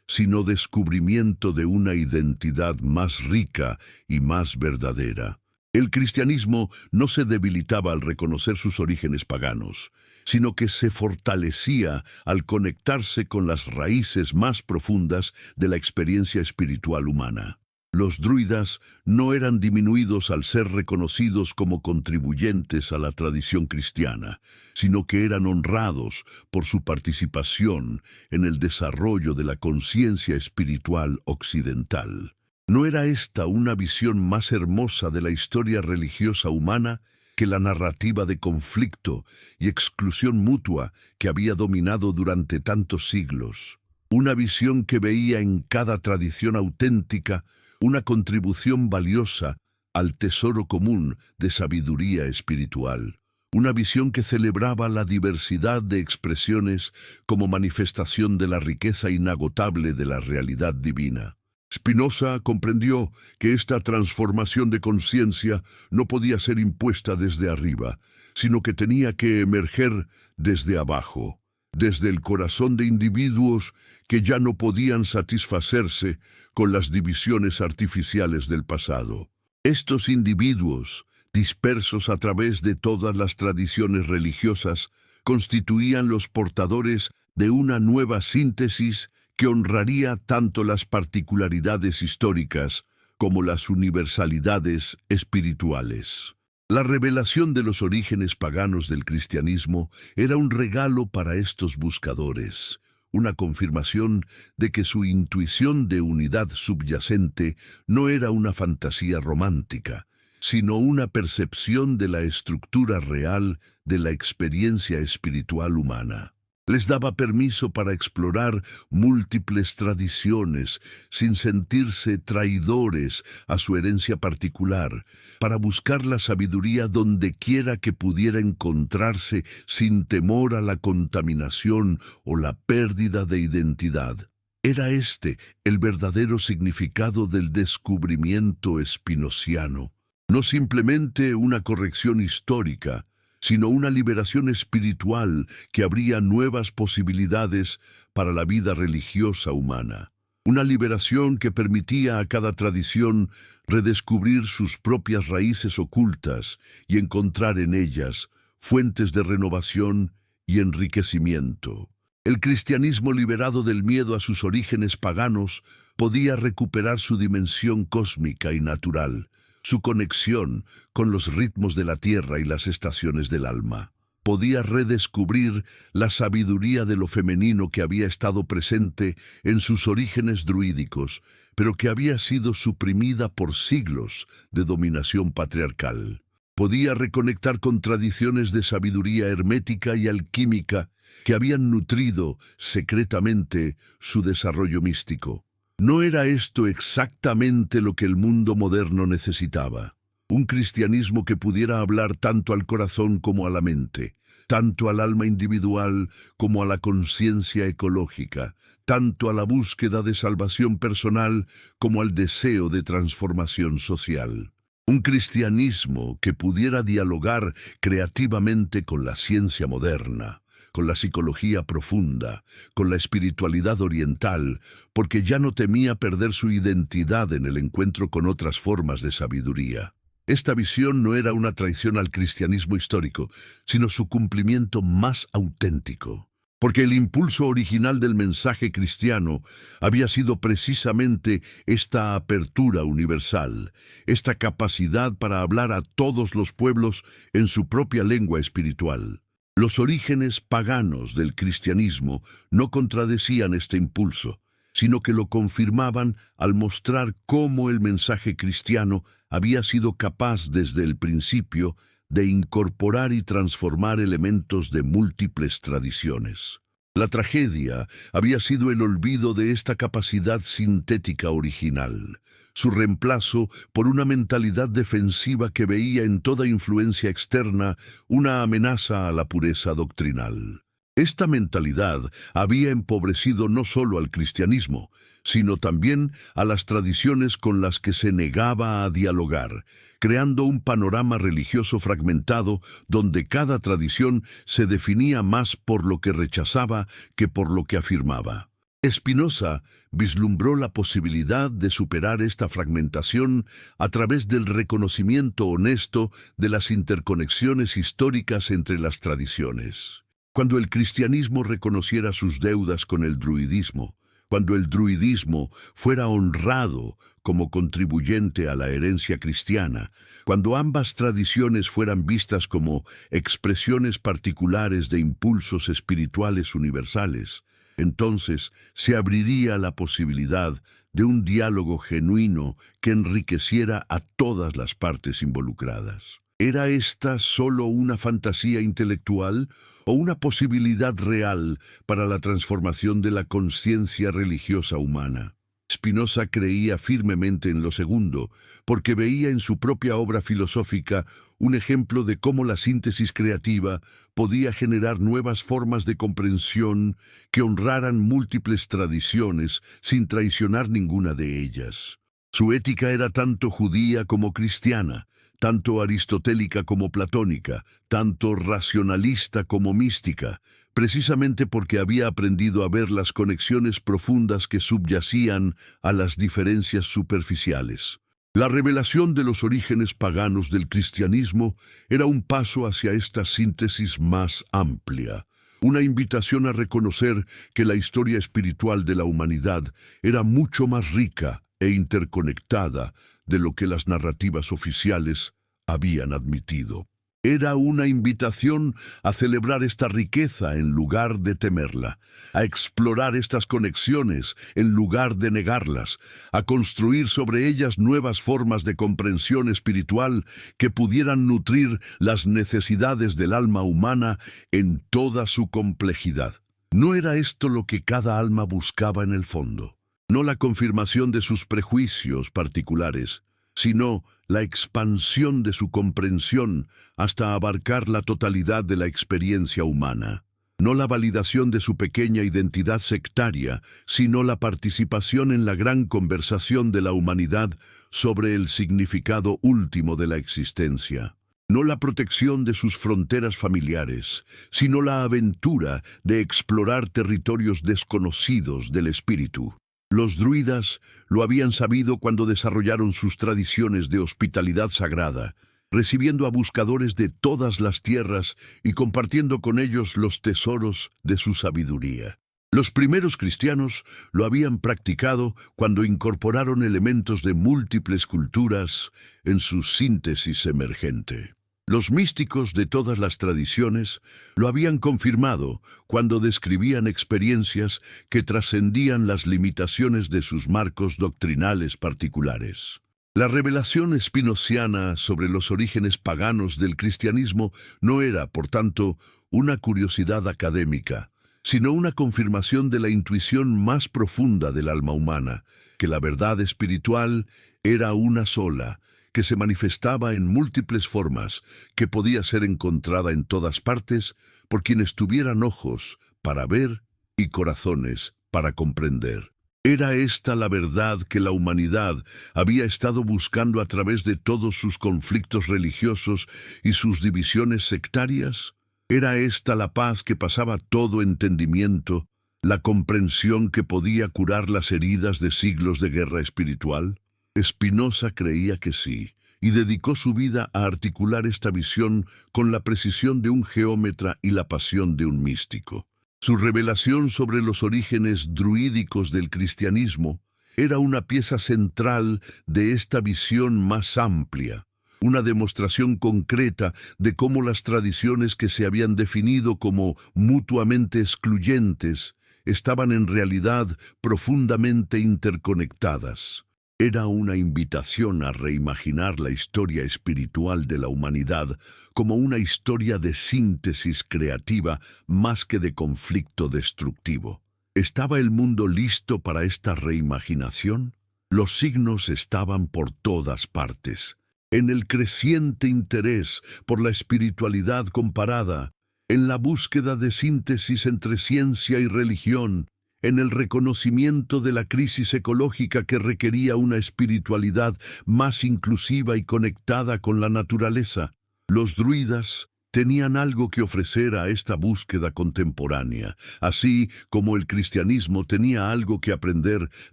sino descubrimiento de una identidad más rica y más verdadera. El cristianismo no se debilitaba al reconocer sus orígenes paganos, sino que se fortalecía al conectarse con las raíces más profundas de la experiencia espiritual humana. Los druidas no eran disminuidos al ser reconocidos como contribuyentes a la tradición cristiana, sino que eran honrados por su participación en el desarrollo de la conciencia espiritual occidental. ¿No era esta una visión más hermosa de la historia religiosa humana que la narrativa de conflicto y exclusión mutua que había dominado durante tantos siglos? Una visión que veía en cada tradición auténtica una contribución valiosa al tesoro común de sabiduría espiritual. Una visión que celebraba la diversidad de expresiones como manifestación de la riqueza inagotable de la realidad divina. Spinoza comprendió que esta transformación de conciencia no podía ser impuesta desde arriba, sino que tenía que emerger desde abajo, desde el corazón de individuos que ya no podían satisfacerse con las divisiones artificiales del pasado. Estos individuos, dispersos a través de todas las tradiciones religiosas, constituían los portadores de una nueva síntesis que honraría tanto las particularidades históricas como las universalidades espirituales. La revelación de los orígenes paganos del cristianismo era un regalo para estos buscadores, una confirmación de que su intuición de unidad subyacente no era una fantasía romántica, sino una percepción de la estructura real de la experiencia espiritual humana. Les daba permiso para explorar múltiples tradiciones sin sentirse traidores a su herencia particular, para buscar la sabiduría donde quiera que pudiera encontrarse sin temor a la contaminación o la pérdida de identidad. Era este el verdadero significado del descubrimiento spinoziano, no simplemente una corrección histórica, sino una liberación espiritual que abría nuevas posibilidades para la vida religiosa humana. Una liberación que permitía a cada tradición redescubrir sus propias raíces ocultas y encontrar en ellas fuentes de renovación y enriquecimiento. El cristianismo, liberado del miedo a sus orígenes paganos, podía recuperar su dimensión cósmica y natural, su conexión con los ritmos de la tierra y las estaciones del alma. Podía redescubrir la sabiduría de lo femenino que había estado presente en sus orígenes druídicos, pero que había sido suprimida por siglos de dominación patriarcal. Podía reconectar con tradiciones de sabiduría hermética y alquímica que habían nutrido secretamente su desarrollo místico. ¿No era esto exactamente lo que el mundo moderno necesitaba? Un cristianismo que pudiera hablar tanto al corazón como a la mente, tanto al alma individual como a la conciencia ecológica, tanto a la búsqueda de salvación personal como al deseo de transformación social. Un cristianismo que pudiera dialogar creativamente con la ciencia moderna, con la psicología profunda, con la espiritualidad oriental, porque ya no temía perder su identidad en el encuentro con otras formas de sabiduría. Esta visión no era una traición al cristianismo histórico, sino su cumplimiento más auténtico. Porque el impulso original del mensaje cristiano había sido precisamente esta apertura universal, esta capacidad para hablar a todos los pueblos en su propia lengua espiritual. Los orígenes paganos del cristianismo no contradecían este impulso, sino que lo confirmaban al mostrar cómo el mensaje cristiano había sido capaz desde el principio de incorporar y transformar elementos de múltiples tradiciones. La tragedia había sido el olvido de esta capacidad sintética original, su reemplazo por una mentalidad defensiva que veía en toda influencia externa una amenaza a la pureza doctrinal. Esta mentalidad había empobrecido no solo al cristianismo, sino también a las tradiciones con las que se negaba a dialogar, creando un panorama religioso fragmentado donde cada tradición se definía más por lo que rechazaba que por lo que afirmaba. Spinoza vislumbró la posibilidad de superar esta fragmentación a través del reconocimiento honesto de las interconexiones históricas entre las tradiciones. Cuando el cristianismo reconociera sus deudas con el druidismo, cuando el druidismo fuera honrado como contribuyente a la herencia cristiana, cuando ambas tradiciones fueran vistas como expresiones particulares de impulsos espirituales universales, entonces se abriría la posibilidad de un diálogo genuino que enriqueciera a todas las partes involucradas. ¿Era esta solo una fantasía intelectual o una posibilidad real para la transformación de la conciencia religiosa humana? Spinoza creía firmemente en lo segundo, porque veía en su propia obra filosófica un ejemplo de cómo la síntesis creativa podía generar nuevas formas de comprensión que honraran múltiples tradiciones sin traicionar ninguna de ellas. Su ética era tanto judía como cristiana, tanto aristotélica como platónica, tanto racionalista como mística, precisamente porque había aprendido a ver las conexiones profundas que subyacían a las diferencias superficiales. La revelación de los orígenes paganos del cristianismo era un paso hacia esta síntesis más amplia, una invitación a reconocer que la historia espiritual de la humanidad era mucho más rica e interconectada de lo que las narrativas oficiales habían admitido. Era una invitación a celebrar esta riqueza en lugar de temerla, a explorar estas conexiones en lugar de negarlas, a construir sobre ellas nuevas formas de comprensión espiritual que pudieran nutrir las necesidades del alma humana en toda su complejidad. ¿No era esto lo que cada alma buscaba en el fondo? No la confirmación de sus prejuicios particulares, sino la expansión de su comprensión hasta abarcar la totalidad de la experiencia humana. No la validación de su pequeña identidad sectaria, sino la participación en la gran conversación de la humanidad sobre el significado último de la existencia. No la protección de sus fronteras familiares, sino la aventura de explorar territorios desconocidos del espíritu. Los druidas lo habían sabido cuando desarrollaron sus tradiciones de hospitalidad sagrada, recibiendo a buscadores de todas las tierras y compartiendo con ellos los tesoros de su sabiduría. Los primeros cristianos lo habían practicado cuando incorporaron elementos de múltiples culturas en su síntesis emergente. Los místicos de todas las tradiciones lo habían confirmado cuando describían experiencias que trascendían las limitaciones de sus marcos doctrinales particulares. La revelación spinoziana sobre los orígenes paganos del cristianismo no era, por tanto, una curiosidad académica, sino una confirmación de la intuición más profunda del alma humana, que la verdad espiritual era una sola, que se manifestaba en múltiples formas, que podía ser encontrada en todas partes por quienes tuvieran ojos para ver y corazones para comprender. ¿Era esta la verdad que la humanidad había estado buscando a través de todos sus conflictos religiosos y sus divisiones sectarias? ¿Era esta la paz que pasaba todo entendimiento, la comprensión que podía curar las heridas de siglos de guerra espiritual? Spinoza creía que sí, y dedicó su vida a articular esta visión con la precisión de un geómetra y la pasión de un místico. Su revelación sobre los orígenes druídicos del cristianismo era una pieza central de esta visión más amplia, una demostración concreta de cómo las tradiciones que se habían definido como mutuamente excluyentes estaban en realidad profundamente interconectadas. Era una invitación a reimaginar la historia espiritual de la humanidad como una historia de síntesis creativa más que de conflicto destructivo. ¿Estaba el mundo listo para esta reimaginación? Los signos estaban por todas partes. En el creciente interés por la espiritualidad comparada, en la búsqueda de síntesis entre ciencia y religión, en el reconocimiento de la crisis ecológica que requería una espiritualidad más inclusiva y conectada con la naturaleza. Los druidas tenían algo que ofrecer a esta búsqueda contemporánea, así como el cristianismo tenía algo que aprender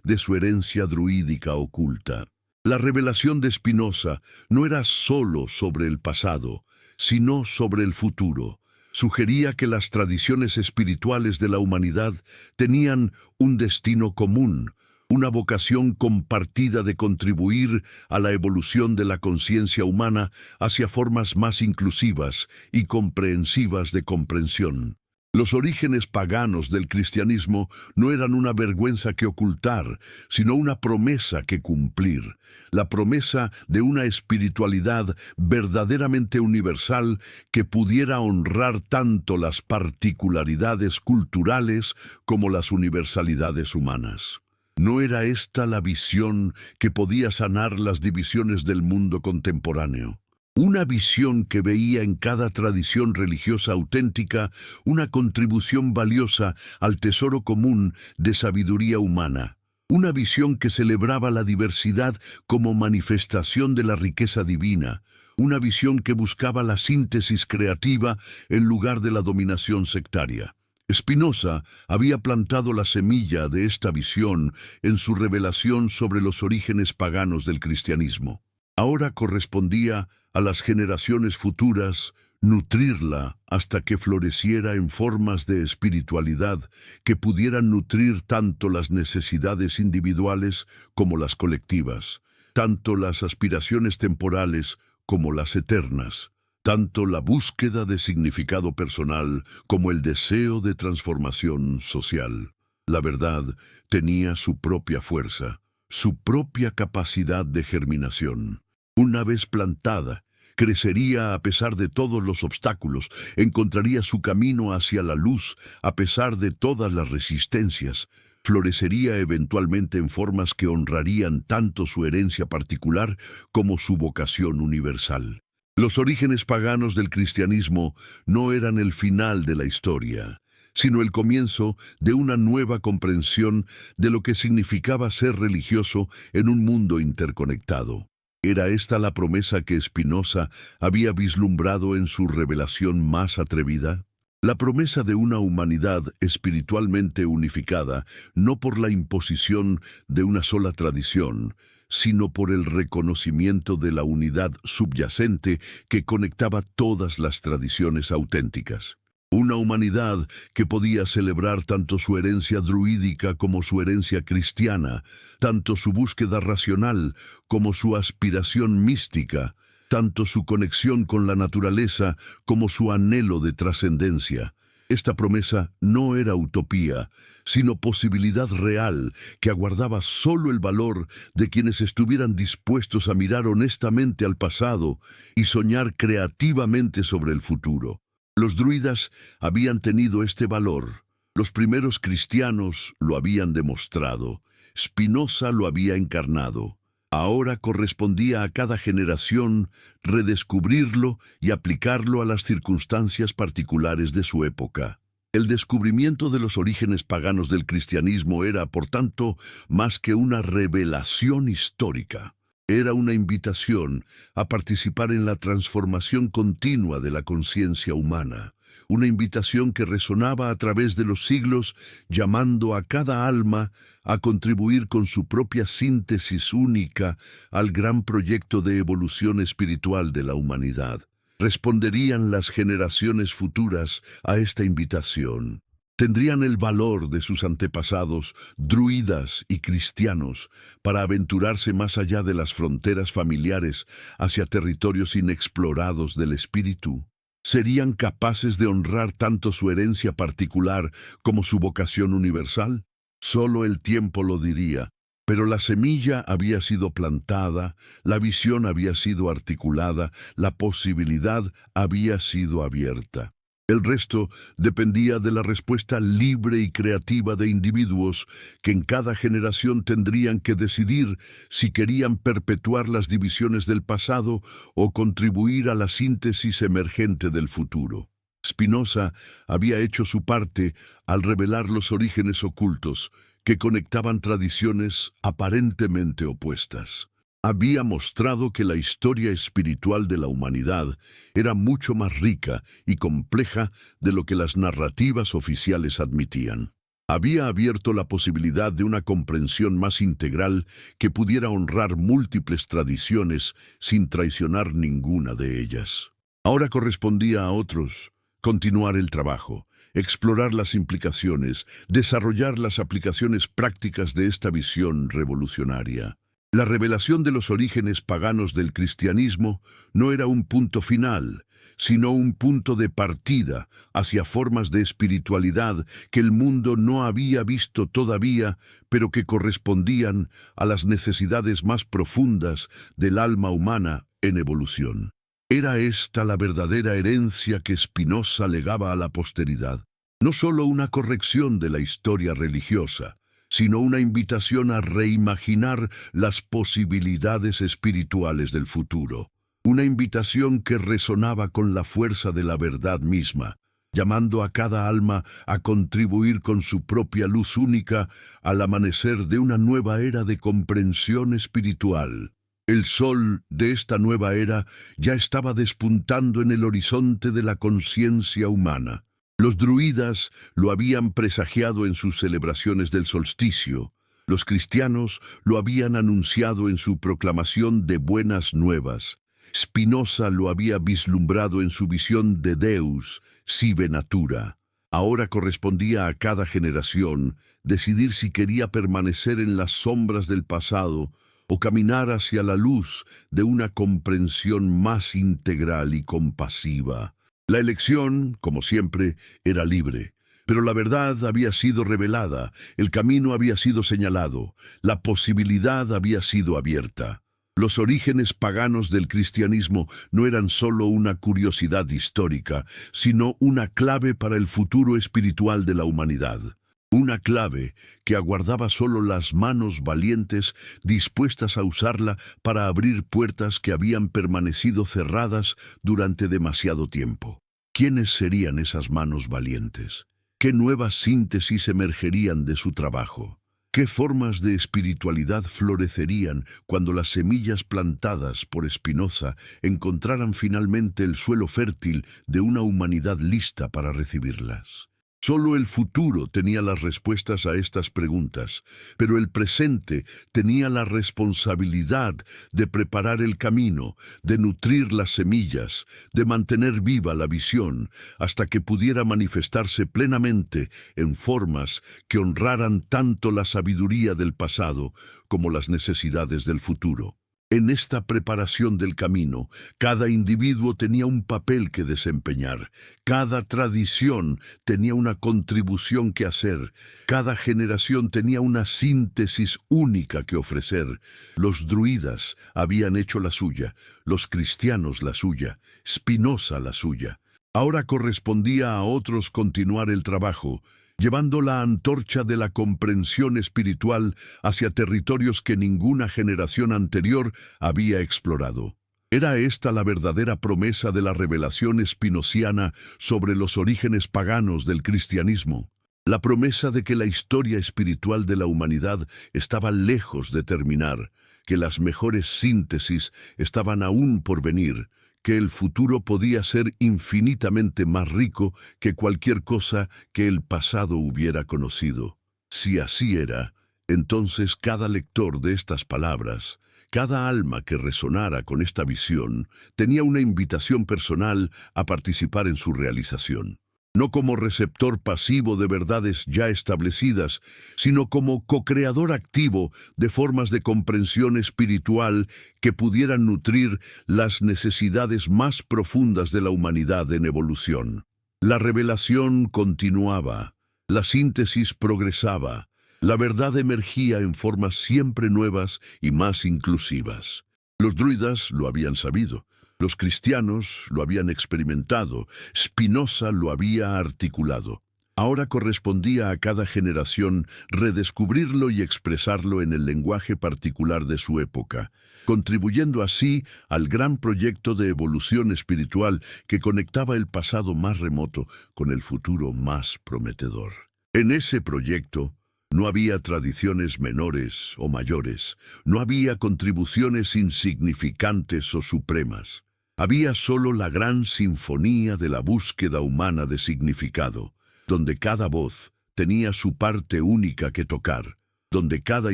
de su herencia druídica oculta. La revelación de Spinoza no era solo sobre el pasado, sino sobre el futuro. Sugería que las tradiciones espirituales de la humanidad tenían un destino común, una vocación compartida de contribuir a la evolución de la conciencia humana hacia formas más inclusivas y comprensivas de comprensión. Los orígenes paganos del cristianismo no eran una vergüenza que ocultar, sino una promesa que cumplir, la promesa de una espiritualidad verdaderamente universal que pudiera honrar tanto las particularidades culturales como las universalidades humanas. ¿No era esta la visión que podía sanar las divisiones del mundo contemporáneo? Una visión que veía en cada tradición religiosa auténtica una contribución valiosa al tesoro común de sabiduría humana. Una visión que celebraba la diversidad como manifestación de la riqueza divina. Una visión que buscaba la síntesis creativa en lugar de la dominación sectaria. Spinoza había plantado la semilla de esta visión en su revelación sobre los orígenes paganos del cristianismo. Ahora correspondía a las generaciones futuras nutrirla hasta que floreciera en formas de espiritualidad que pudieran nutrir tanto las necesidades individuales como las colectivas, tanto las aspiraciones temporales como las eternas, tanto la búsqueda de significado personal como el deseo de transformación social. La verdad tenía su propia fuerza, su propia capacidad de germinación. Una vez plantada, crecería a pesar de todos los obstáculos, encontraría su camino hacia la luz a pesar de todas las resistencias, florecería eventualmente en formas que honrarían tanto su herencia particular como su vocación universal. Los orígenes paganos del cristianismo no eran el final de la historia, sino el comienzo de una nueva comprensión de lo que significaba ser religioso en un mundo interconectado. ¿Era esta la promesa que Spinoza había vislumbrado en su revelación más atrevida? La promesa de una humanidad espiritualmente unificada, no por la imposición de una sola tradición, sino por el reconocimiento de la unidad subyacente que conectaba todas las tradiciones auténticas. Una humanidad que podía celebrar tanto su herencia druídica como su herencia cristiana, tanto su búsqueda racional como su aspiración mística, tanto su conexión con la naturaleza como su anhelo de trascendencia. Esta promesa no era utopía, sino posibilidad real que aguardaba solo el valor de quienes estuvieran dispuestos a mirar honestamente al pasado y soñar creativamente sobre el futuro. Los druidas habían tenido este valor. Los primeros cristianos lo habían demostrado. Spinoza lo había encarnado. Ahora correspondía a cada generación redescubrirlo y aplicarlo a las circunstancias particulares de su época. El descubrimiento de los orígenes paganos del cristianismo era, por tanto, más que una revelación histórica. Era una invitación a participar en la transformación continua de la conciencia humana, una invitación que resonaba a través de los siglos, llamando a cada alma a contribuir con su propia síntesis única al gran proyecto de evolución espiritual de la humanidad. ¿Responderían las generaciones futuras a esta invitación? ¿Tendrían el valor de sus antepasados, druidas y cristianos, para aventurarse más allá de las fronteras familiares hacia territorios inexplorados del espíritu? ¿Serían capaces de honrar tanto su herencia particular como su vocación universal? Solo el tiempo lo diría, pero la semilla había sido plantada, la visión había sido articulada, la posibilidad había sido abierta. El resto dependía de la respuesta libre y creativa de individuos que en cada generación tendrían que decidir si querían perpetuar las divisiones del pasado o contribuir a la síntesis emergente del futuro. Spinoza había hecho su parte al revelar los orígenes ocultos que conectaban tradiciones aparentemente opuestas. Había mostrado que la historia espiritual de la humanidad era mucho más rica y compleja de lo que las narrativas oficiales admitían. Había abierto la posibilidad de una comprensión más integral que pudiera honrar múltiples tradiciones sin traicionar ninguna de ellas. Ahora correspondía a otros continuar el trabajo, explorar las implicaciones, desarrollar las aplicaciones prácticas de esta visión revolucionaria. La revelación de los orígenes paganos del cristianismo no era un punto final, sino un punto de partida hacia formas de espiritualidad que el mundo no había visto todavía, pero que correspondían a las necesidades más profundas del alma humana en evolución. Era esta la verdadera herencia que Spinoza legaba a la posteridad, no solo una corrección de la historia religiosa, sino una invitación a reimaginar las posibilidades espirituales del futuro. Una invitación que resonaba con la fuerza de la verdad misma, llamando a cada alma a contribuir con su propia luz única al amanecer de una nueva era de comprensión espiritual. El sol de esta nueva era ya estaba despuntando en el horizonte de la conciencia humana. Los druidas lo habían presagiado en sus celebraciones del solsticio. Los cristianos lo habían anunciado en su proclamación de buenas nuevas. Spinoza lo había vislumbrado en su visión de Deus, sive natura. Ahora correspondía a cada generación decidir si quería permanecer en las sombras del pasado o caminar hacia la luz de una comprensión más integral y compasiva. La elección, como siempre, era libre, pero la verdad había sido revelada, el camino había sido señalado, la posibilidad había sido abierta. Los orígenes paganos del cristianismo no eran solo una curiosidad histórica, sino una clave para el futuro espiritual de la humanidad. Una clave que aguardaba solo las manos valientes dispuestas a usarla para abrir puertas que habían permanecido cerradas durante demasiado tiempo. ¿Quiénes serían esas manos valientes? ¿Qué nuevas síntesis emergerían de su trabajo? ¿Qué formas de espiritualidad florecerían cuando las semillas plantadas por Spinoza encontraran finalmente el suelo fértil de una humanidad lista para recibirlas? Solo el futuro tenía las respuestas a estas preguntas, pero el presente tenía la responsabilidad de preparar el camino, de nutrir las semillas, de mantener viva la visión, hasta que pudiera manifestarse plenamente en formas que honraran tanto la sabiduría del pasado como las necesidades del futuro. En esta preparación del camino, cada individuo tenía un papel que desempeñar, cada tradición tenía una contribución que hacer, cada generación tenía una síntesis única que ofrecer. Los druidas habían hecho la suya, los cristianos la suya, Spinoza la suya. Ahora correspondía a otros continuar el trabajo, llevando la antorcha de la comprensión espiritual hacia territorios que ninguna generación anterior había explorado. Era esta la verdadera promesa de la revelación spinoziana sobre los orígenes paganos del cristianismo. La promesa de que la historia espiritual de la humanidad estaba lejos de terminar, que las mejores síntesis estaban aún por venir, que el futuro podía ser infinitamente más rico que cualquier cosa que el pasado hubiera conocido. Si así era, entonces cada lector de estas palabras, cada alma que resonara con esta visión, tenía una invitación personal a participar en su realización. No como receptor pasivo de verdades ya establecidas, sino como co-creador activo de formas de comprensión espiritual que pudieran nutrir las necesidades más profundas de la humanidad en evolución. La revelación continuaba, la síntesis progresaba, la verdad emergía en formas siempre nuevas y más inclusivas. Los druidas lo habían sabido. Los cristianos lo habían experimentado, Spinoza lo había articulado. Ahora correspondía a cada generación redescubrirlo y expresarlo en el lenguaje particular de su época, contribuyendo así al gran proyecto de evolución espiritual que conectaba el pasado más remoto con el futuro más prometedor. En ese proyecto no había tradiciones menores o mayores, no había contribuciones insignificantes o supremas. Había solo la gran sinfonía de la búsqueda humana de significado, donde cada voz tenía su parte única que tocar, donde cada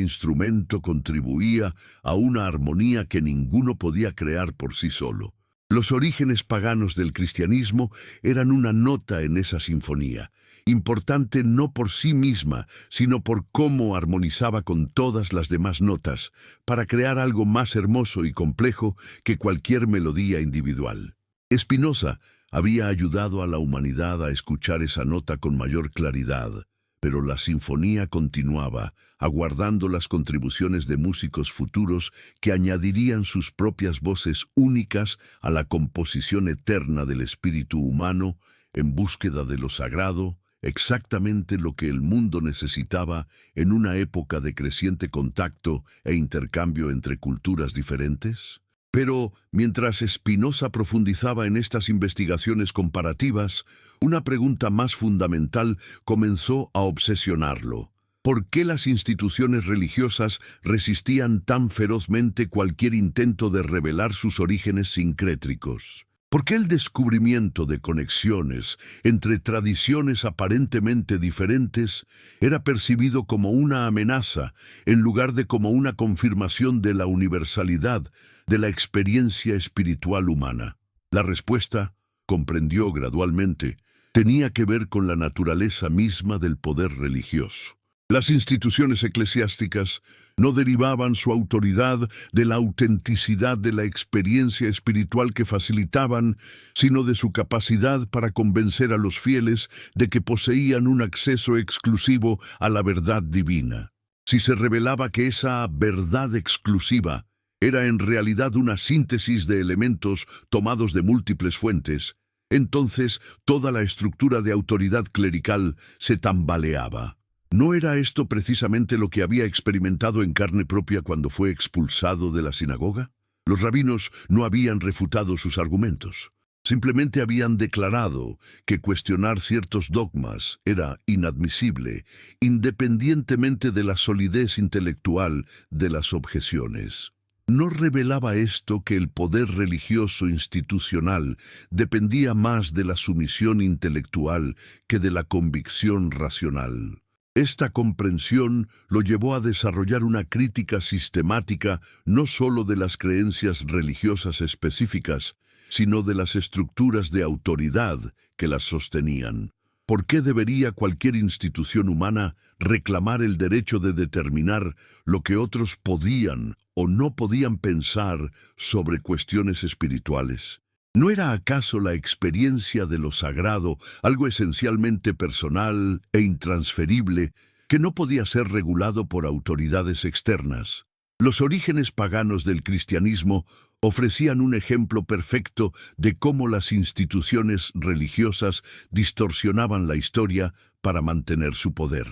instrumento contribuía a una armonía que ninguno podía crear por sí solo. Los orígenes paganos del cristianismo eran una nota en esa sinfonía, importante no por sí misma, sino por cómo armonizaba con todas las demás notas, para crear algo más hermoso y complejo que cualquier melodía individual. Spinoza había ayudado a la humanidad a escuchar esa nota con mayor claridad, pero la sinfonía continuaba, aguardando las contribuciones de músicos futuros que añadirían sus propias voces únicas a la composición eterna del espíritu humano en búsqueda de lo sagrado, exactamente lo que el mundo necesitaba en una época de creciente contacto e intercambio entre culturas diferentes. Pero, mientras Spinoza profundizaba en estas investigaciones comparativas, una pregunta más fundamental comenzó a obsesionarlo. ¿Por qué las instituciones religiosas resistían tan ferozmente cualquier intento de revelar sus orígenes sincréticos? ¿Por qué el descubrimiento de conexiones entre tradiciones aparentemente diferentes era percibido como una amenaza en lugar de como una confirmación de la universalidad de la experiencia espiritual humana? La respuesta, comprendió gradualmente, tenía que ver con la naturaleza misma del poder religioso. Las instituciones eclesiásticas no derivaban su autoridad de la autenticidad de la experiencia espiritual que facilitaban, sino de su capacidad para convencer a los fieles de que poseían un acceso exclusivo a la verdad divina. Si se revelaba que esa verdad exclusiva era en realidad una síntesis de elementos tomados de múltiples fuentes, entonces toda la estructura de autoridad clerical se tambaleaba. ¿No era esto precisamente lo que había experimentado en carne propia cuando fue expulsado de la sinagoga? Los rabinos no habían refutado sus argumentos. Simplemente habían declarado que cuestionar ciertos dogmas era inadmisible, independientemente de la solidez intelectual de las objeciones. ¿No revelaba esto que el poder religioso institucional dependía más de la sumisión intelectual que de la convicción racional? Esta comprensión lo llevó a desarrollar una crítica sistemática no solo de las creencias religiosas específicas, sino de las estructuras de autoridad que las sostenían. ¿Por qué debería cualquier institución humana reclamar el derecho de determinar lo que otros podían o no podían pensar sobre cuestiones espirituales? ¿No era acaso la experiencia de lo sagrado algo esencialmente personal e intransferible que no podía ser regulado por autoridades externas? Los orígenes paganos del cristianismo ofrecían un ejemplo perfecto de cómo las instituciones religiosas distorsionaban la historia para mantener su poder.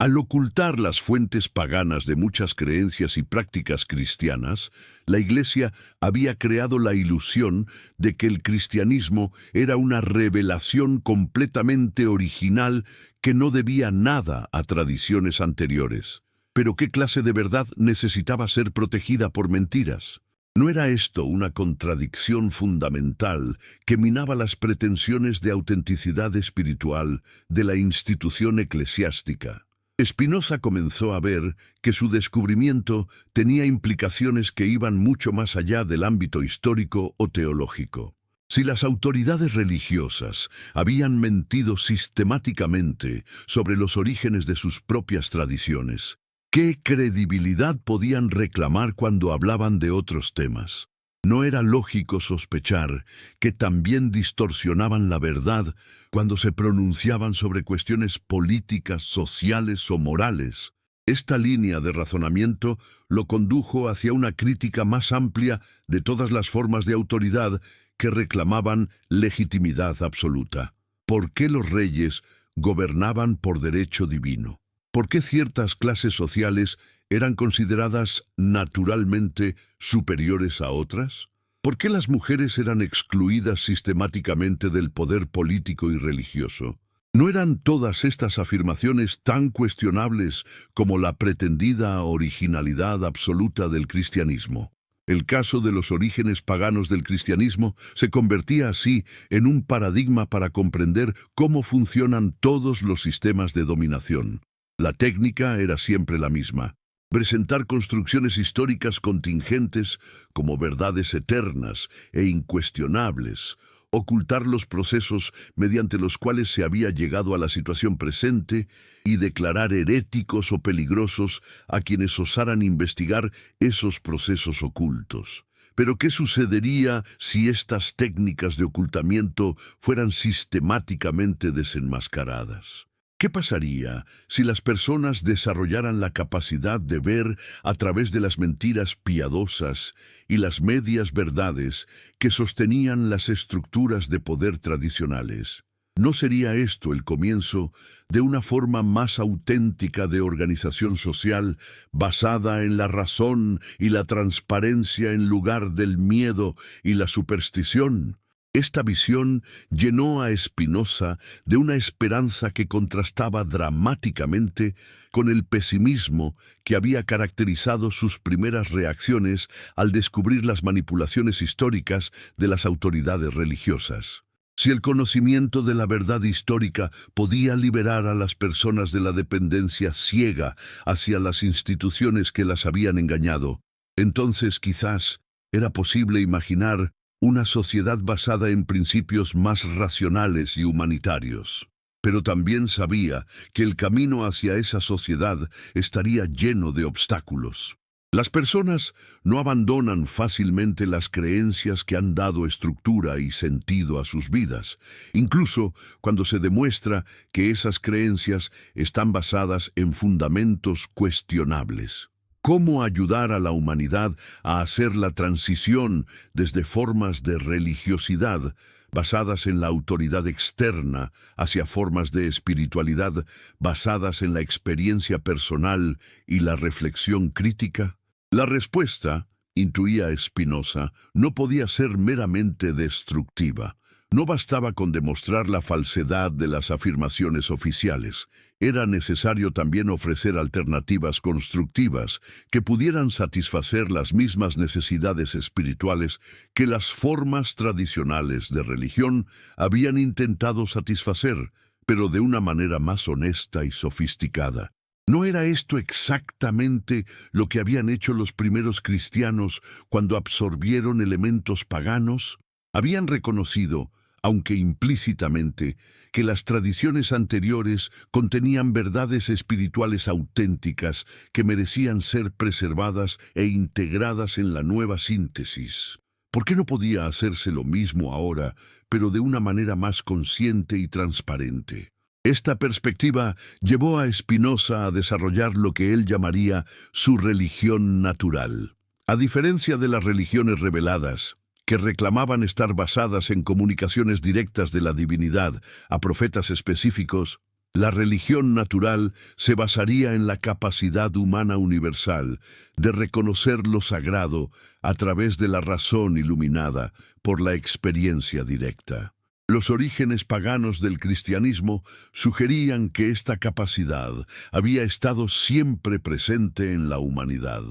Al ocultar las fuentes paganas de muchas creencias y prácticas cristianas, la Iglesia había creado la ilusión de que el cristianismo era una revelación completamente original que no debía nada a tradiciones anteriores. Pero ¿qué clase de verdad necesitaba ser protegida por mentiras? ¿No era esto una contradicción fundamental que minaba las pretensiones de autenticidad espiritual de la institución eclesiástica? Spinoza comenzó a ver que su descubrimiento tenía implicaciones que iban mucho más allá del ámbito histórico o teológico. Si las autoridades religiosas habían mentido sistemáticamente sobre los orígenes de sus propias tradiciones, ¿qué credibilidad podían reclamar cuando hablaban de otros temas? ¿No era lógico sospechar que también distorsionaban la verdad cuando se pronunciaban sobre cuestiones políticas, sociales o morales? Esta línea de razonamiento lo condujo hacia una crítica más amplia de todas las formas de autoridad que reclamaban legitimidad absoluta. ¿Por qué los reyes gobernaban por derecho divino? ¿Por qué ciertas clases sociales eran consideradas naturalmente superiores a otras? ¿Por qué las mujeres eran excluidas sistemáticamente del poder político y religioso? ¿No eran todas estas afirmaciones tan cuestionables como la pretendida originalidad absoluta del cristianismo? El caso de los orígenes paganos del cristianismo se convertía así en un paradigma para comprender cómo funcionan todos los sistemas de dominación. La técnica era siempre la misma: presentar construcciones históricas contingentes como verdades eternas e incuestionables, ocultar los procesos mediante los cuales se había llegado a la situación presente y declarar heréticos o peligrosos a quienes osaran investigar esos procesos ocultos. Pero ¿qué sucedería si estas técnicas de ocultamiento fueran sistemáticamente desenmascaradas? ¿Qué pasaría si las personas desarrollaran la capacidad de ver a través de las mentiras piadosas y las medias verdades que sostenían las estructuras de poder tradicionales? ¿No sería esto el comienzo de una forma más auténtica de organización social basada en la razón y la transparencia en lugar del miedo y la superstición? Esta visión llenó a Spinoza de una esperanza que contrastaba dramáticamente con el pesimismo que había caracterizado sus primeras reacciones al descubrir las manipulaciones históricas de las autoridades religiosas. Si el conocimiento de la verdad histórica podía liberar a las personas de la dependencia ciega hacia las instituciones que las habían engañado, entonces quizás era posible imaginar una sociedad basada en principios más racionales y humanitarios. Pero también sabía que el camino hacia esa sociedad estaría lleno de obstáculos. Las personas no abandonan fácilmente las creencias que han dado estructura y sentido a sus vidas, incluso cuando se demuestra que esas creencias están basadas en fundamentos cuestionables. ¿Cómo ayudar a la humanidad a hacer la transición desde formas de religiosidad basadas en la autoridad externa hacia formas de espiritualidad basadas en la experiencia personal y la reflexión crítica? La respuesta, intuía Spinoza, no podía ser meramente destructiva. No bastaba con demostrar la falsedad de las afirmaciones oficiales. Era necesario también ofrecer alternativas constructivas que pudieran satisfacer las mismas necesidades espirituales que las formas tradicionales de religión habían intentado satisfacer, pero de una manera más honesta y sofisticada. ¿No era esto exactamente lo que habían hecho los primeros cristianos cuando absorbieron elementos paganos? Habían reconocido, aunque implícitamente, que las tradiciones anteriores contenían verdades espirituales auténticas que merecían ser preservadas e integradas en la nueva síntesis. ¿Por qué no podía hacerse lo mismo ahora, pero de una manera más consciente y transparente? Esta perspectiva llevó a Spinoza a desarrollar lo que él llamaría su religión natural. A diferencia de las religiones reveladas, que reclamaban estar basadas en comunicaciones directas de la divinidad a profetas específicos, la religión natural se basaría en la capacidad humana universal de reconocer lo sagrado a través de la razón iluminada por la experiencia directa. Los orígenes paganos del cristianismo sugerían que esta capacidad había estado siempre presente en la humanidad.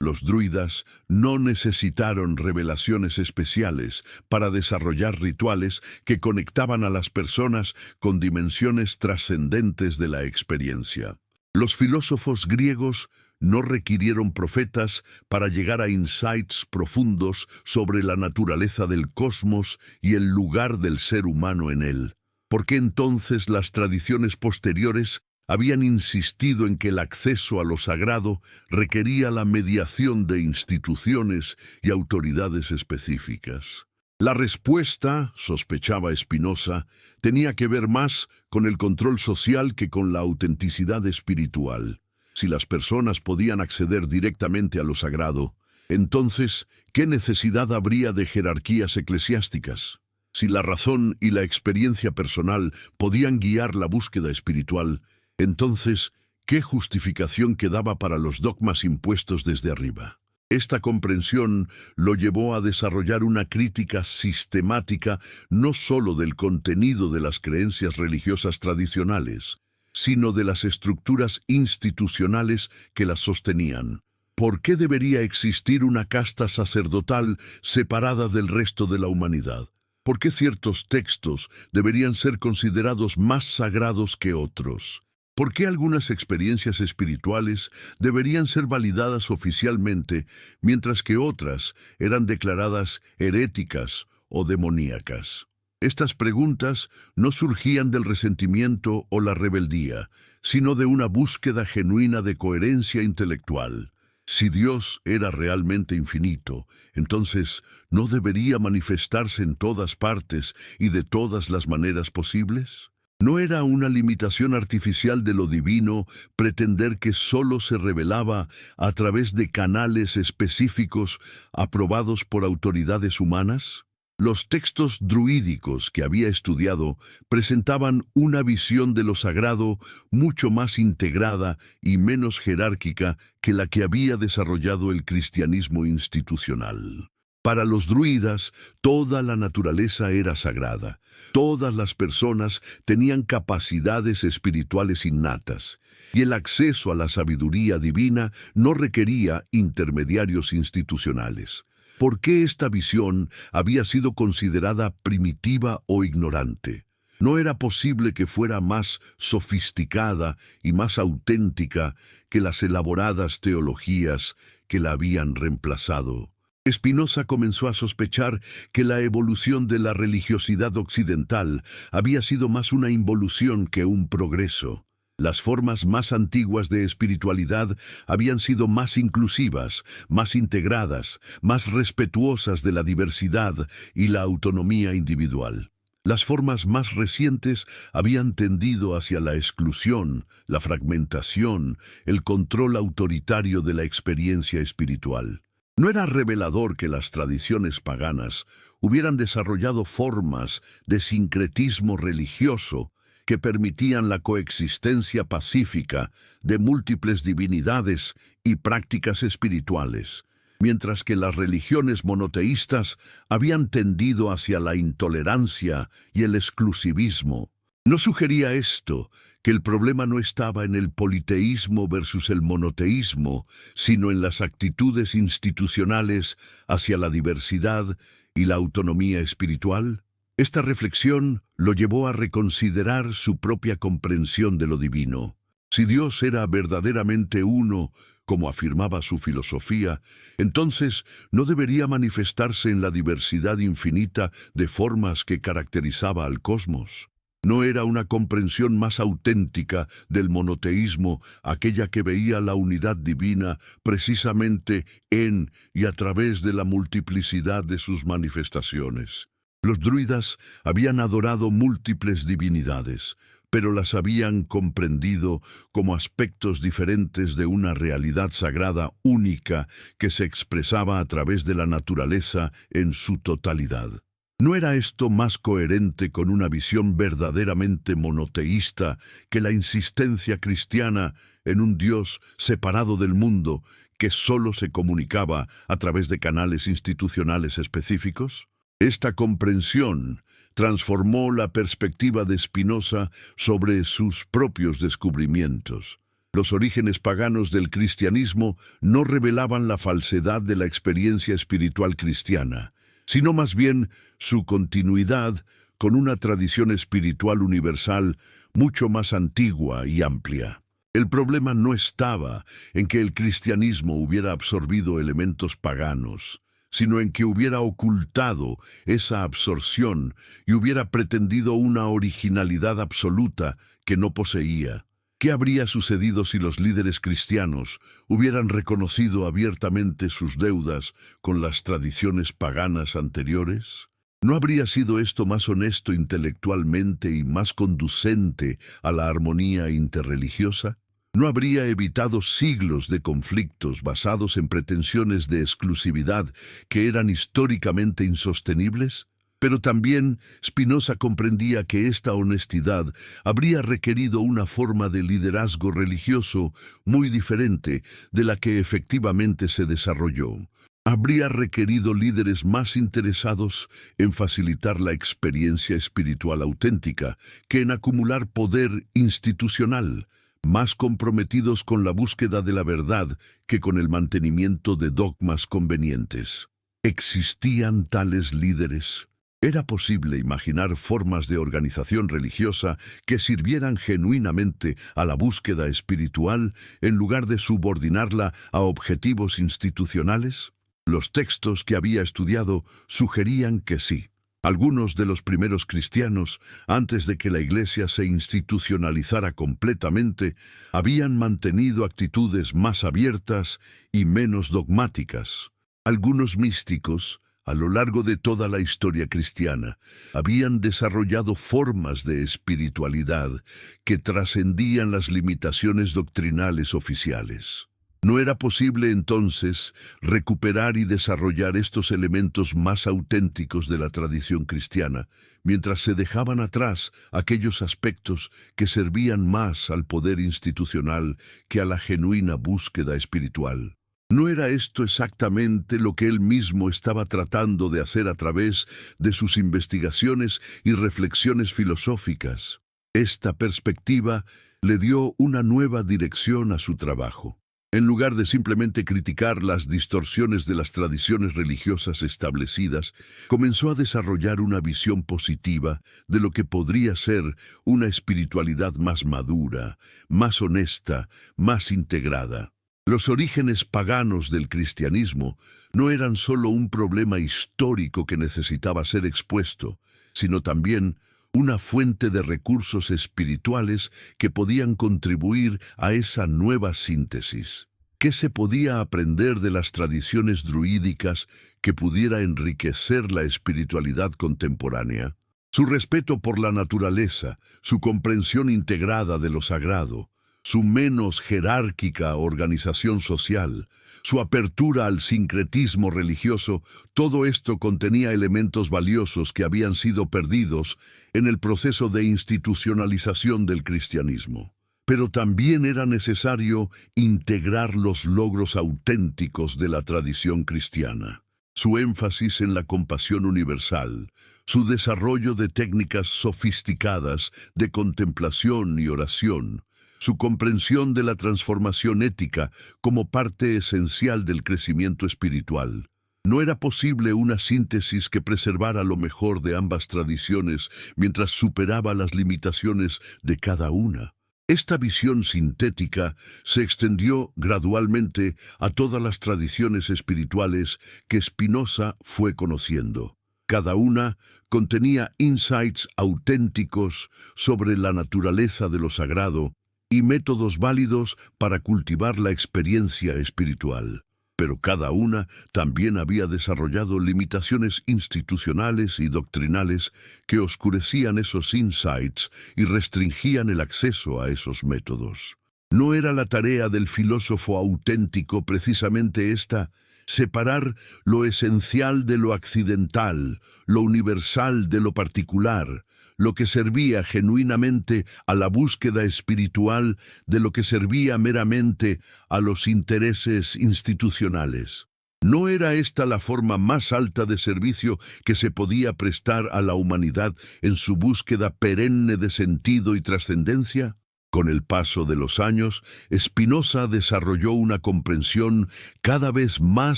Los druidas no necesitaron revelaciones especiales para desarrollar rituales que conectaban a las personas con dimensiones trascendentes de la experiencia. Los filósofos griegos no requirieron profetas para llegar a insights profundos sobre la naturaleza del cosmos y el lugar del ser humano en él. ¿Por qué entonces las tradiciones posteriores habían insistido en que el acceso a lo sagrado requería la mediación de instituciones y autoridades específicas? La respuesta, sospechaba Spinoza, tenía que ver más con el control social que con la autenticidad espiritual. Si las personas podían acceder directamente a lo sagrado, entonces, ¿qué necesidad habría de jerarquías eclesiásticas? Si la razón y la experiencia personal podían guiar la búsqueda espiritual, entonces, ¿qué justificación quedaba para los dogmas impuestos desde arriba? Esta comprensión lo llevó a desarrollar una crítica sistemática no sólo del contenido de las creencias religiosas tradicionales, sino de las estructuras institucionales que las sostenían. ¿Por qué debería existir una casta sacerdotal separada del resto de la humanidad? ¿Por qué ciertos textos deberían ser considerados más sagrados que otros? ¿Por qué algunas experiencias espirituales deberían ser validadas oficialmente, mientras que otras eran declaradas heréticas o demoníacas? Estas preguntas no surgían del resentimiento o la rebeldía, sino de una búsqueda genuina de coherencia intelectual. Si Dios era realmente infinito, entonces, ¿no debería manifestarse en todas partes y de todas las maneras posibles? ¿No era una limitación artificial de lo divino pretender que solo se revelaba a través de canales específicos aprobados por autoridades humanas? Los textos druídicos que había estudiado presentaban una visión de lo sagrado mucho más integrada y menos jerárquica que la que había desarrollado el cristianismo institucional. Para los druidas, toda la naturaleza era sagrada. Todas las personas tenían capacidades espirituales innatas, y el acceso a la sabiduría divina no requería intermediarios institucionales. ¿Por qué esta visión había sido considerada primitiva o ignorante? No era posible que fuera más sofisticada y más auténtica que las elaboradas teologías que la habían reemplazado. Spinoza comenzó a sospechar que la evolución de la religiosidad occidental había sido más una involución que un progreso. Las formas más antiguas de espiritualidad habían sido más inclusivas, más integradas, más respetuosas de la diversidad y la autonomía individual. Las formas más recientes habían tendido hacia la exclusión, la fragmentación, el control autoritario de la experiencia espiritual. ¿No era revelador que las tradiciones paganas hubieran desarrollado formas de sincretismo religioso que permitían la coexistencia pacífica de múltiples divinidades y prácticas espirituales, mientras que las religiones monoteístas habían tendido hacia la intolerancia y el exclusivismo? ¿No sugería esto que el problema no estaba en el politeísmo versus el monoteísmo, sino en las actitudes institucionales hacia la diversidad y la autonomía espiritual? Esta reflexión lo llevó a reconsiderar su propia comprensión de lo divino. Si Dios era verdaderamente uno, como afirmaba su filosofía, entonces no debería manifestarse en la diversidad infinita de formas que caracterizaba al cosmos. ¿No era una comprensión más auténtica del monoteísmo aquella que veía la unidad divina precisamente en y a través de la multiplicidad de sus manifestaciones? Los druidas habían adorado múltiples divinidades, pero las habían comprendido como aspectos diferentes de una realidad sagrada única que se expresaba a través de la naturaleza en su totalidad. ¿No era esto más coherente con una visión verdaderamente monoteísta que la insistencia cristiana en un Dios separado del mundo que solo se comunicaba a través de canales institucionales específicos? Esta comprensión transformó la perspectiva de Spinoza sobre sus propios descubrimientos. Los orígenes paganos del cristianismo no revelaban la falsedad de la experiencia espiritual cristiana, sino más bien su continuidad con una tradición espiritual universal mucho más antigua y amplia. El problema no estaba en que el cristianismo hubiera absorbido elementos paganos, sino en que hubiera ocultado esa absorción y hubiera pretendido una originalidad absoluta que no poseía. ¿Qué habría sucedido si los líderes cristianos hubieran reconocido abiertamente sus deudas con las tradiciones paganas anteriores? ¿No habría sido esto más honesto intelectualmente y más conducente a la armonía interreligiosa? ¿No habría evitado siglos de conflictos basados en pretensiones de exclusividad que eran históricamente insostenibles? Pero también Spinoza comprendía que esta honestidad habría requerido una forma de liderazgo religioso muy diferente de la que efectivamente se desarrolló. Habría requerido líderes más interesados en facilitar la experiencia espiritual auténtica que en acumular poder institucional, más comprometidos con la búsqueda de la verdad que con el mantenimiento de dogmas convenientes. ¿Existían tales líderes? Era posible imaginar formas de organización religiosa que sirvieran genuinamente a la búsqueda espiritual en lugar de subordinarla a objetivos institucionales. Los textos que había estudiado sugerían que sí. Algunos de los primeros cristianos, antes de que la Iglesia se institucionalizara completamente, habían mantenido actitudes más abiertas y menos dogmáticas. Algunos místicos, a lo largo de toda la historia cristiana, habían desarrollado formas de espiritualidad que trascendían las limitaciones doctrinales oficiales. ¿No era posible entonces recuperar y desarrollar estos elementos más auténticos de la tradición cristiana, mientras se dejaban atrás aquellos aspectos que servían más al poder institucional que a la genuina búsqueda espiritual? ¿No era esto exactamente lo que él mismo estaba tratando de hacer a través de sus investigaciones y reflexiones filosóficas? Esta perspectiva le dio una nueva dirección a su trabajo. En lugar de simplemente criticar las distorsiones de las tradiciones religiosas establecidas, comenzó a desarrollar una visión positiva de lo que podría ser una espiritualidad más madura, más honesta, más integrada. Los orígenes paganos del cristianismo no eran solo un problema histórico que necesitaba ser expuesto, sino también una fuente de recursos espirituales que podían contribuir a esa nueva síntesis. ¿Qué se podía aprender de las tradiciones druídicas que pudiera enriquecer la espiritualidad contemporánea? Su respeto por la naturaleza, su comprensión integrada de lo sagrado, su menos jerárquica organización social, su apertura al sincretismo religioso, todo esto contenía elementos valiosos que habían sido perdidos en el proceso de institucionalización del cristianismo. Pero también era necesario integrar los logros auténticos de la tradición cristiana. Su énfasis en la compasión universal, su desarrollo de técnicas sofisticadas de contemplación y oración, su comprensión de la transformación ética como parte esencial del crecimiento espiritual. No era posible una síntesis que preservara lo mejor de ambas tradiciones mientras superaba las limitaciones de cada una. Esta visión sintética se extendió gradualmente a todas las tradiciones espirituales que Spinoza fue conociendo. Cada una contenía insights auténticos sobre la naturaleza de lo sagrado y métodos válidos para cultivar la experiencia espiritual. Pero cada una también había desarrollado limitaciones institucionales y doctrinales que oscurecían esos insights y restringían el acceso a esos métodos. ¿No era la tarea del filósofo auténtico precisamente esta? Separar lo esencial de lo accidental, lo universal de lo particular, lo que servía genuinamente a la búsqueda espiritual de lo que servía meramente a los intereses institucionales. ¿No era esta la forma más alta de servicio que se podía prestar a la humanidad en su búsqueda perenne de sentido y trascendencia? Con el paso de los años, Spinoza desarrolló una comprensión cada vez más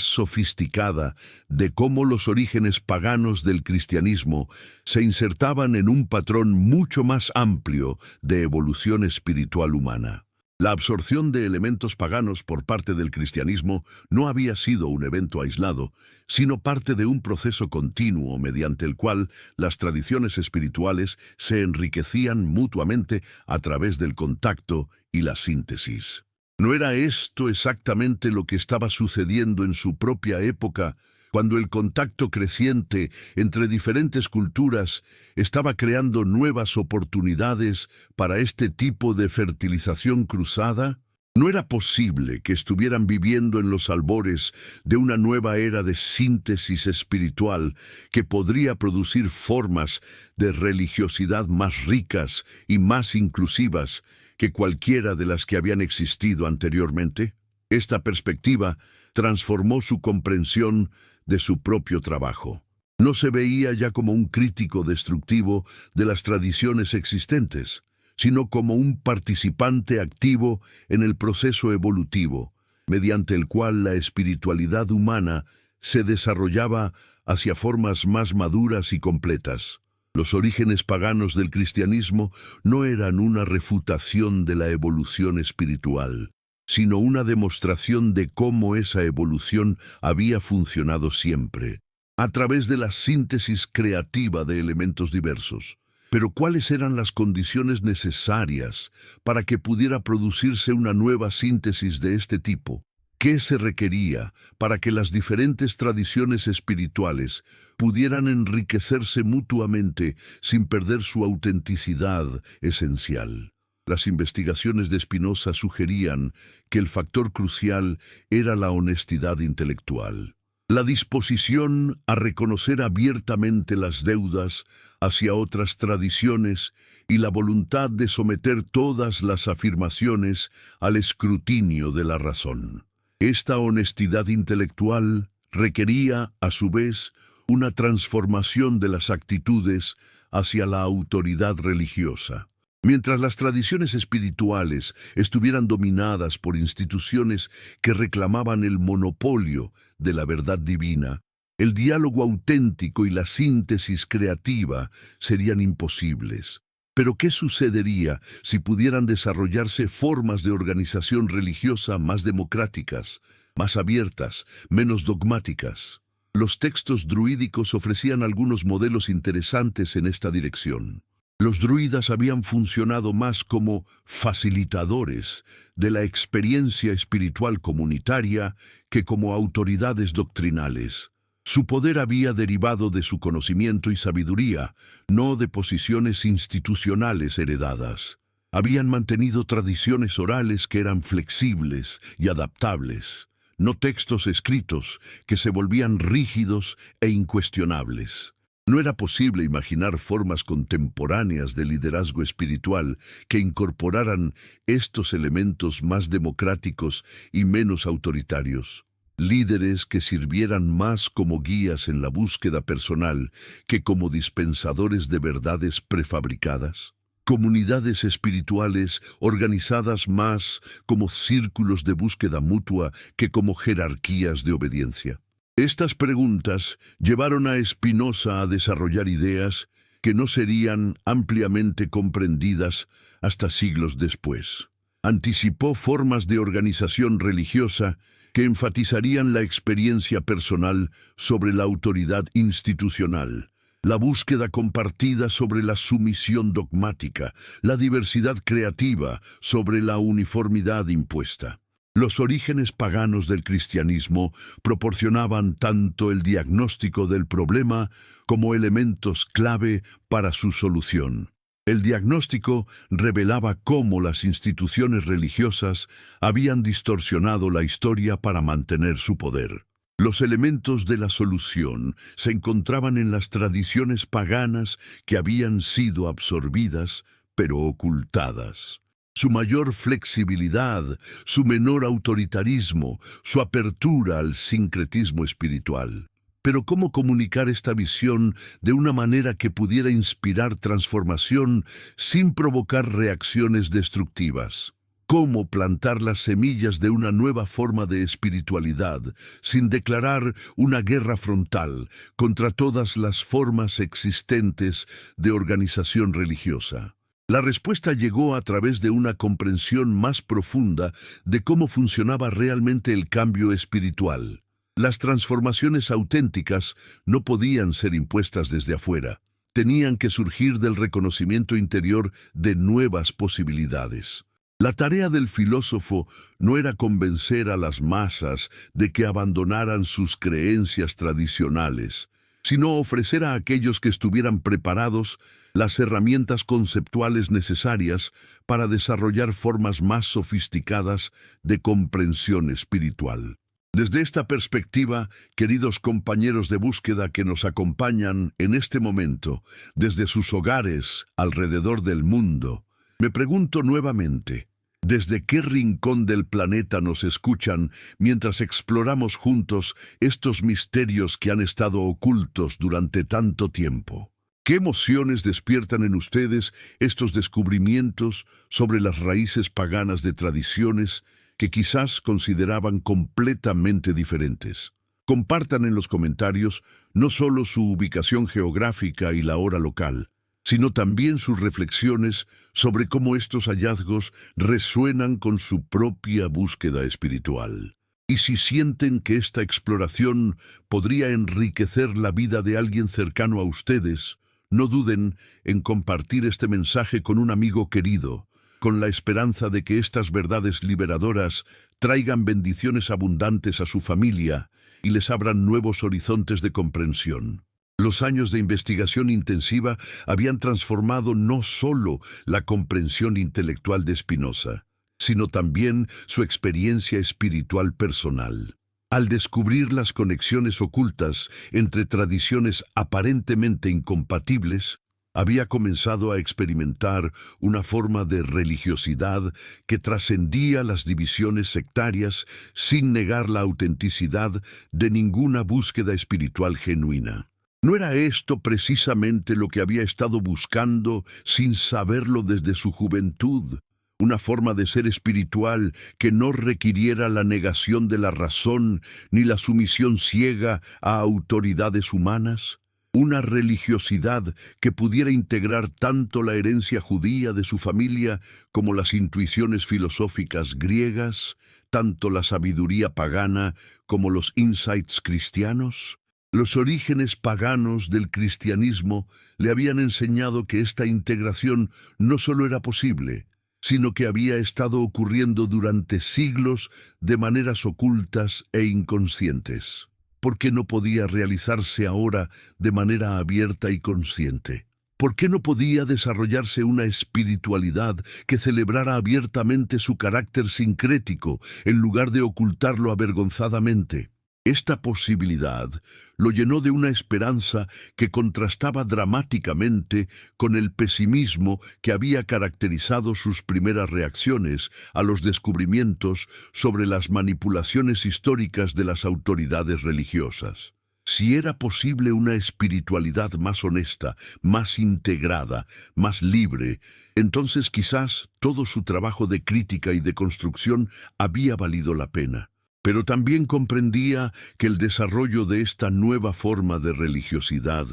sofisticada de cómo los orígenes paganos del cristianismo se insertaban en un patrón mucho más amplio de evolución espiritual humana. La absorción de elementos paganos por parte del cristianismo no había sido un evento aislado, sino parte de un proceso continuo mediante el cual las tradiciones espirituales se enriquecían mutuamente a través del contacto y la síntesis. ¿No era esto exactamente lo que estaba sucediendo en su propia época, cuando el contacto creciente entre diferentes culturas estaba creando nuevas oportunidades para este tipo de fertilización cruzada? No era posible que estuvieran viviendo en los albores de una nueva era de síntesis espiritual que podría producir formas de religiosidad más ricas y más inclusivas que cualquiera de las que habían existido anteriormente. Esta perspectiva transformó su comprensión de su propio trabajo. No se veía ya como un crítico destructivo de las tradiciones existentes, sino como un participante activo en el proceso evolutivo, mediante el cual la espiritualidad humana se desarrollaba hacia formas más maduras y completas. Los orígenes paganos del cristianismo no eran una refutación de la evolución espiritual, sino una demostración de cómo esa evolución había funcionado siempre, a través de la síntesis creativa de elementos diversos. Pero ¿cuáles eran las condiciones necesarias para que pudiera producirse una nueva síntesis de este tipo? ¿Qué se requería para que las diferentes tradiciones espirituales pudieran enriquecerse mutuamente sin perder su autenticidad esencial? Las investigaciones de Spinoza sugerían que el factor crucial era la honestidad intelectual. La disposición a reconocer abiertamente las deudas hacia otras tradiciones y la voluntad de someter todas las afirmaciones al escrutinio de la razón. Esta honestidad intelectual requería, a su vez, una transformación de las actitudes hacia la autoridad religiosa. Mientras las tradiciones espirituales estuvieran dominadas por instituciones que reclamaban el monopolio de la verdad divina, el diálogo auténtico y la síntesis creativa serían imposibles. Pero ¿qué sucedería si pudieran desarrollarse formas de organización religiosa más democráticas, más abiertas, menos dogmáticas? Los textos druídicos ofrecían algunos modelos interesantes en esta dirección. Los druidas habían funcionado más como facilitadores de la experiencia espiritual comunitaria que como autoridades doctrinales. Su poder había derivado de su conocimiento y sabiduría, no de posiciones institucionales heredadas. Habían mantenido tradiciones orales que eran flexibles y adaptables, no textos escritos que se volvían rígidos e incuestionables. No era posible imaginar formas contemporáneas de liderazgo espiritual que incorporaran estos elementos más democráticos y menos autoritarios. Líderes que sirvieran más como guías en la búsqueda personal que como dispensadores de verdades prefabricadas. Comunidades espirituales organizadas más como círculos de búsqueda mutua que como jerarquías de obediencia. Estas preguntas llevaron a Spinoza a desarrollar ideas que no serían ampliamente comprendidas hasta siglos después. Anticipó formas de organización religiosa que enfatizarían la experiencia personal sobre la autoridad institucional, la búsqueda compartida sobre la sumisión dogmática, la diversidad creativa sobre la uniformidad impuesta. Los orígenes paganos del cristianismo proporcionaban tanto el diagnóstico del problema como elementos clave para su solución. El diagnóstico revelaba cómo las instituciones religiosas habían distorsionado la historia para mantener su poder. Los elementos de la solución se encontraban en las tradiciones paganas que habían sido absorbidas, pero ocultadas. Su mayor flexibilidad, su menor autoritarismo, su apertura al sincretismo espiritual. Pero ¿cómo comunicar esta visión de una manera que pudiera inspirar transformación sin provocar reacciones destructivas? ¿Cómo plantar las semillas de una nueva forma de espiritualidad sin declarar una guerra frontal contra todas las formas existentes de organización religiosa? La respuesta llegó a través de una comprensión más profunda de cómo funcionaba realmente el cambio espiritual. Las transformaciones auténticas no podían ser impuestas desde afuera. Tenían que surgir del reconocimiento interior de nuevas posibilidades. La tarea del filósofo no era convencer a las masas de que abandonaran sus creencias tradicionales, sino ofrecer a aquellos que estuvieran preparados las herramientas conceptuales necesarias para desarrollar formas más sofisticadas de comprensión espiritual. Desde esta perspectiva, queridos compañeros de búsqueda que nos acompañan en este momento, desde sus hogares alrededor del mundo, me pregunto nuevamente, ¿desde qué rincón del planeta nos escuchan mientras exploramos juntos estos misterios que han estado ocultos durante tanto tiempo? ¿Qué emociones despiertan en ustedes estos descubrimientos sobre las raíces paganas de tradiciones que quizás consideraban completamente diferentes? Compartan en los comentarios no solo su ubicación geográfica y la hora local, sino también sus reflexiones sobre cómo estos hallazgos resuenan con su propia búsqueda espiritual. Y si sienten que esta exploración podría enriquecer la vida de alguien cercano a ustedes, no duden en compartir este mensaje con un amigo querido, con la esperanza de que estas verdades liberadoras traigan bendiciones abundantes a su familia y les abran nuevos horizontes de comprensión. Los años de investigación intensiva habían transformado no solo la comprensión intelectual de Spinoza, sino también su experiencia espiritual personal. Al descubrir las conexiones ocultas entre tradiciones aparentemente incompatibles, había comenzado a experimentar una forma de religiosidad que trascendía las divisiones sectarias sin negar la autenticidad de ninguna búsqueda espiritual genuina. ¿No era esto precisamente lo que había estado buscando sin saberlo desde su juventud? Una forma de ser espiritual que no requiriera la negación de la razón ni la sumisión ciega a autoridades humanas. Una religiosidad que pudiera integrar tanto la herencia judía de su familia como las intuiciones filosóficas griegas, tanto la sabiduría pagana como los insights cristianos. Los orígenes paganos del cristianismo le habían enseñado que esta integración no solo era posible, sino que había estado ocurriendo durante siglos de maneras ocultas e inconscientes. ¿Por qué no podía realizarse ahora de manera abierta y consciente? ¿Por qué no podía desarrollarse una espiritualidad que celebrara abiertamente su carácter sincrético en lugar de ocultarlo avergonzadamente? Esta posibilidad lo llenó de una esperanza que contrastaba dramáticamente con el pesimismo que había caracterizado sus primeras reacciones a los descubrimientos sobre las manipulaciones históricas de las autoridades religiosas. Si era posible una espiritualidad más honesta, más integrada, más libre, entonces quizás todo su trabajo de crítica y de construcción había valido la pena. Pero también comprendía que el desarrollo de esta nueva forma de religiosidad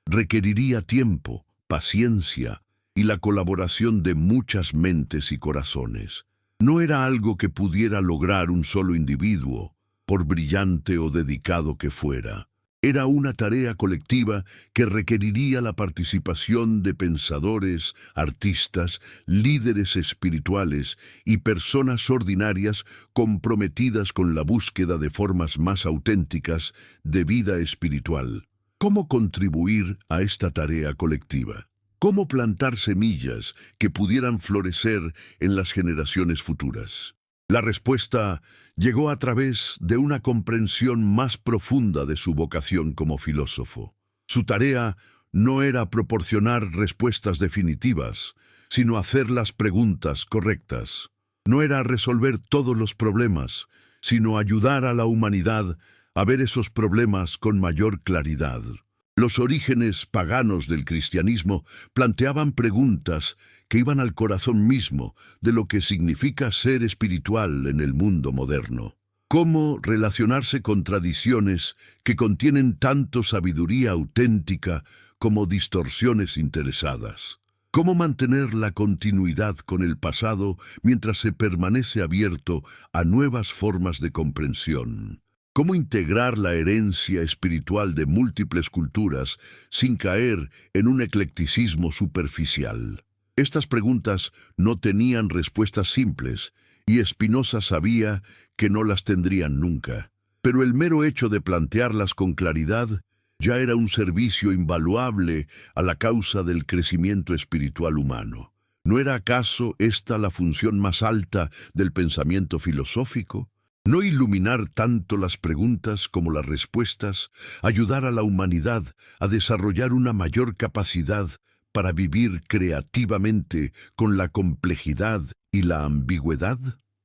requeriría tiempo, paciencia y la colaboración de muchas mentes y corazones. No era algo que pudiera lograr un solo individuo, por brillante o dedicado que fuera. Era una tarea colectiva que requeriría la participación de pensadores, artistas, líderes espirituales y personas ordinarias comprometidas con la búsqueda de formas más auténticas de vida espiritual. ¿Cómo contribuir a esta tarea colectiva? ¿Cómo plantar semillas que pudieran florecer en las generaciones futuras? La respuesta llegó a través de una comprensión más profunda de su vocación como filósofo. Su tarea no era proporcionar respuestas definitivas, sino hacer las preguntas correctas. No era resolver todos los problemas, sino ayudar a la humanidad a ver esos problemas con mayor claridad. Los orígenes paganos del cristianismo planteaban preguntas que iban al corazón mismo de lo que significa ser espiritual en el mundo moderno. ¿Cómo relacionarse con tradiciones que contienen tanto sabiduría auténtica como distorsiones interesadas? ¿Cómo mantener la continuidad con el pasado mientras se permanece abierto a nuevas formas de comprensión? ¿Cómo integrar la herencia espiritual de múltiples culturas sin caer en un eclecticismo superficial? Estas preguntas no tenían respuestas simples, y Spinoza sabía que no las tendrían nunca. Pero el mero hecho de plantearlas con claridad ya era un servicio invaluable a la causa del crecimiento espiritual humano. ¿No era acaso esta la función más alta del pensamiento filosófico? ¿No iluminar tanto las preguntas como las respuestas, ayudar a la humanidad a desarrollar una mayor capacidad para vivir creativamente con la complejidad y la ambigüedad?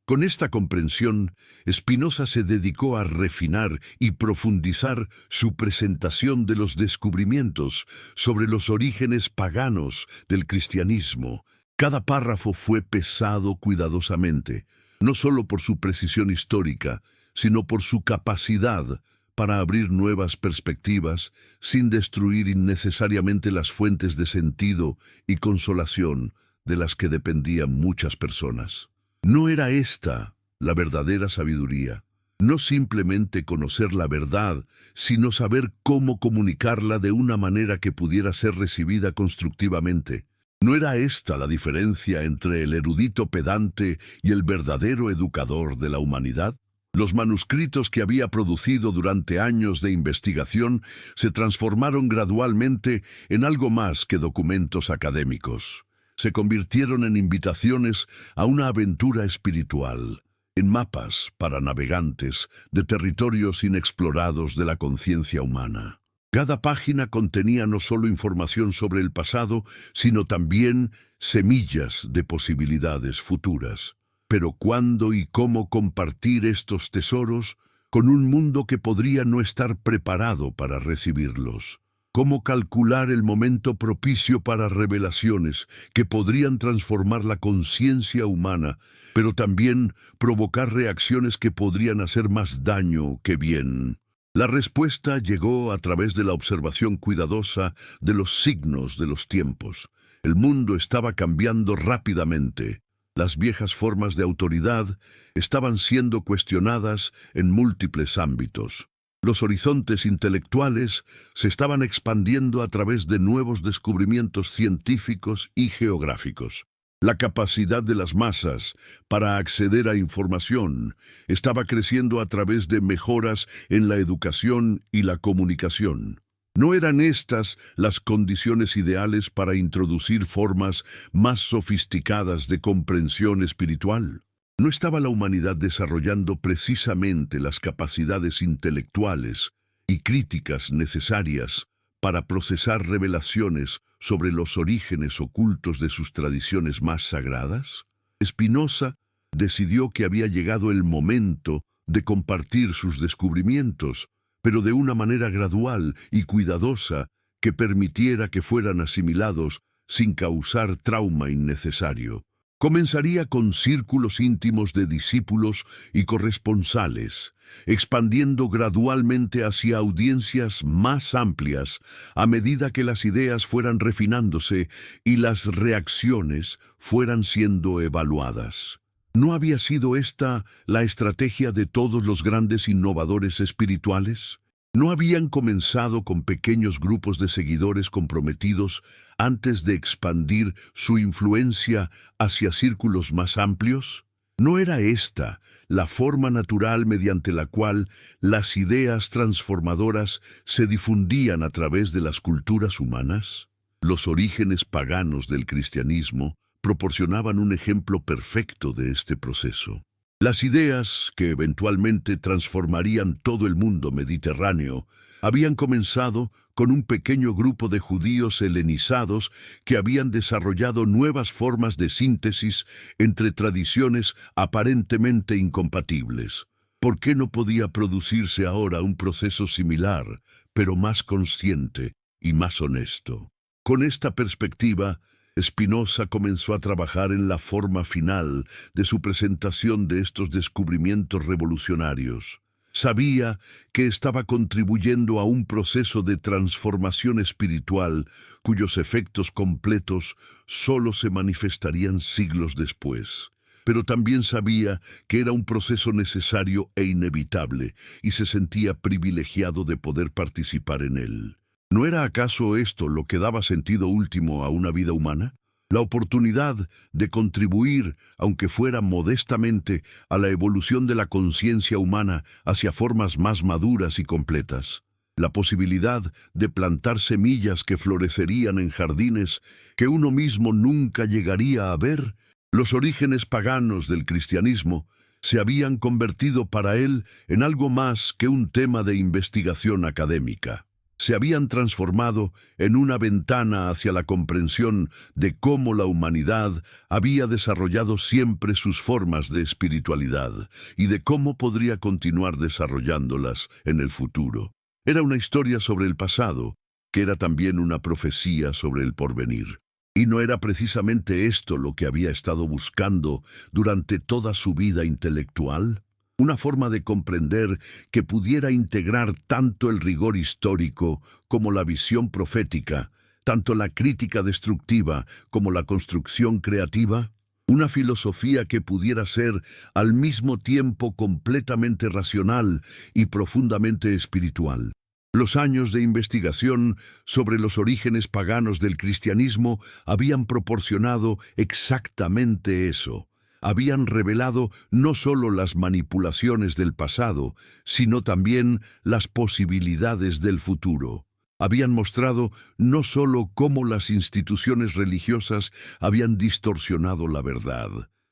Con esta comprensión, Spinoza se dedicó a refinar y profundizar su presentación de los descubrimientos sobre los orígenes paganos del cristianismo. Cada párrafo fue pesado cuidadosamente, no solo por su precisión histórica, sino por su capacidad para abrir nuevas perspectivas sin destruir innecesariamente las fuentes de sentido y consolación de las que dependían muchas personas. No era esta la verdadera sabiduría, no simplemente conocer la verdad, sino saber cómo comunicarla de una manera que pudiera ser recibida constructivamente. ¿No era esta la diferencia entre el erudito pedante y el verdadero educador de la humanidad? Los manuscritos que había producido durante años de investigación se transformaron gradualmente en algo más que documentos académicos. Se convirtieron en invitaciones a una aventura espiritual, en mapas para navegantes de territorios inexplorados de la conciencia humana. Cada página contenía no solo información sobre el pasado, sino también semillas de posibilidades futuras. Pero ¿cuándo y cómo compartir estos tesoros con un mundo que podría no estar preparado para recibirlos? ¿Cómo calcular el momento propicio para revelaciones que podrían transformar la conciencia humana, pero también provocar reacciones que podrían hacer más daño que bien? La respuesta llegó a través de la observación cuidadosa de los signos de los tiempos. El mundo estaba cambiando rápidamente. Las viejas formas de autoridad estaban siendo cuestionadas en múltiples ámbitos. Los horizontes intelectuales se estaban expandiendo a través de nuevos descubrimientos científicos y geográficos. La capacidad de las masas para acceder a información estaba creciendo a través de mejoras en la educación y la comunicación. ¿No eran estas las condiciones ideales para introducir formas más sofisticadas de comprensión espiritual? ¿No estaba la humanidad desarrollando precisamente las capacidades intelectuales y críticas necesarias para procesar revelaciones sobre los orígenes ocultos de sus tradiciones más sagradas? Spinoza decidió que había llegado el momento de compartir sus descubrimientos, pero de una manera gradual y cuidadosa que permitiera que fueran asimilados sin causar trauma innecesario. Comenzaría con círculos íntimos de discípulos y corresponsales, expandiendo gradualmente hacia audiencias más amplias a medida que las ideas fueran refinándose y las reacciones fueran siendo evaluadas. ¿No había sido esta la estrategia de todos los grandes innovadores espirituales? ¿No habían comenzado con pequeños grupos de seguidores comprometidos antes de expandir su influencia hacia círculos más amplios? ¿No era esta la forma natural mediante la cual las ideas transformadoras se difundían a través de las culturas humanas? Los orígenes paganos del cristianismo proporcionaban un ejemplo perfecto de este proceso. Las ideas, que eventualmente transformarían todo el mundo mediterráneo, habían comenzado con un pequeño grupo de judíos helenizados que habían desarrollado nuevas formas de síntesis entre tradiciones aparentemente incompatibles. ¿Por qué no podía producirse ahora un proceso similar, pero más consciente y más honesto? Con esta perspectiva, Spinoza comenzó a trabajar en la forma final de su presentación de estos descubrimientos revolucionarios. Sabía que estaba contribuyendo a un proceso de transformación espiritual cuyos efectos completos solo se manifestarían siglos después. Pero también sabía que era un proceso necesario e inevitable y se sentía privilegiado de poder participar en él. ¿No era acaso esto lo que daba sentido último a una vida humana? La oportunidad de contribuir, aunque fuera modestamente, a la evolución de la conciencia humana hacia formas más maduras y completas. la posibilidad de plantar semillas que florecerían en jardines que uno mismo nunca llegaría a ver. Los orígenes paganos del cristianismo se habían convertido para él en algo más que un tema de investigación académica. Se habían transformado en una ventana hacia la comprensión de cómo la humanidad había desarrollado siempre sus formas de espiritualidad y de cómo podría continuar desarrollándolas en el futuro. Era una historia sobre el pasado, que era también una profecía sobre el porvenir. Y no era precisamente esto lo que había estado buscando durante toda su vida intelectual. Una forma de comprender que pudiera integrar tanto el rigor histórico como la visión profética, tanto la crítica destructiva como la construcción creativa. Una filosofía que pudiera ser al mismo tiempo completamente racional y profundamente espiritual. Los años de investigación sobre los orígenes paganos del cristianismo habían proporcionado exactamente eso. Habían revelado no solo las manipulaciones del pasado, sino también las posibilidades del futuro. Habían mostrado no solo cómo las instituciones religiosas habían distorsionado la verdad,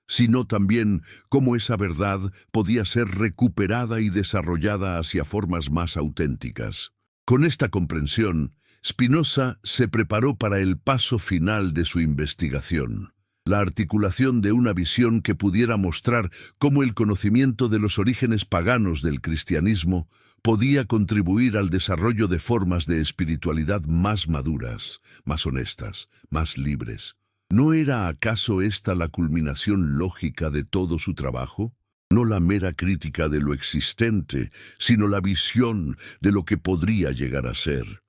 sino también cómo esa verdad podía ser recuperada y desarrollada hacia formas más auténticas. Con esta comprensión, Spinoza se preparó para el paso final de su investigación. La articulación de una visión que pudiera mostrar cómo el conocimiento de los orígenes paganos del cristianismo podía contribuir al desarrollo de formas de espiritualidad más maduras, más honestas, más libres. ¿No era acaso esta la culminación lógica de todo su trabajo? No la mera crítica de lo existente, sino la visión de lo que podría llegar a ser.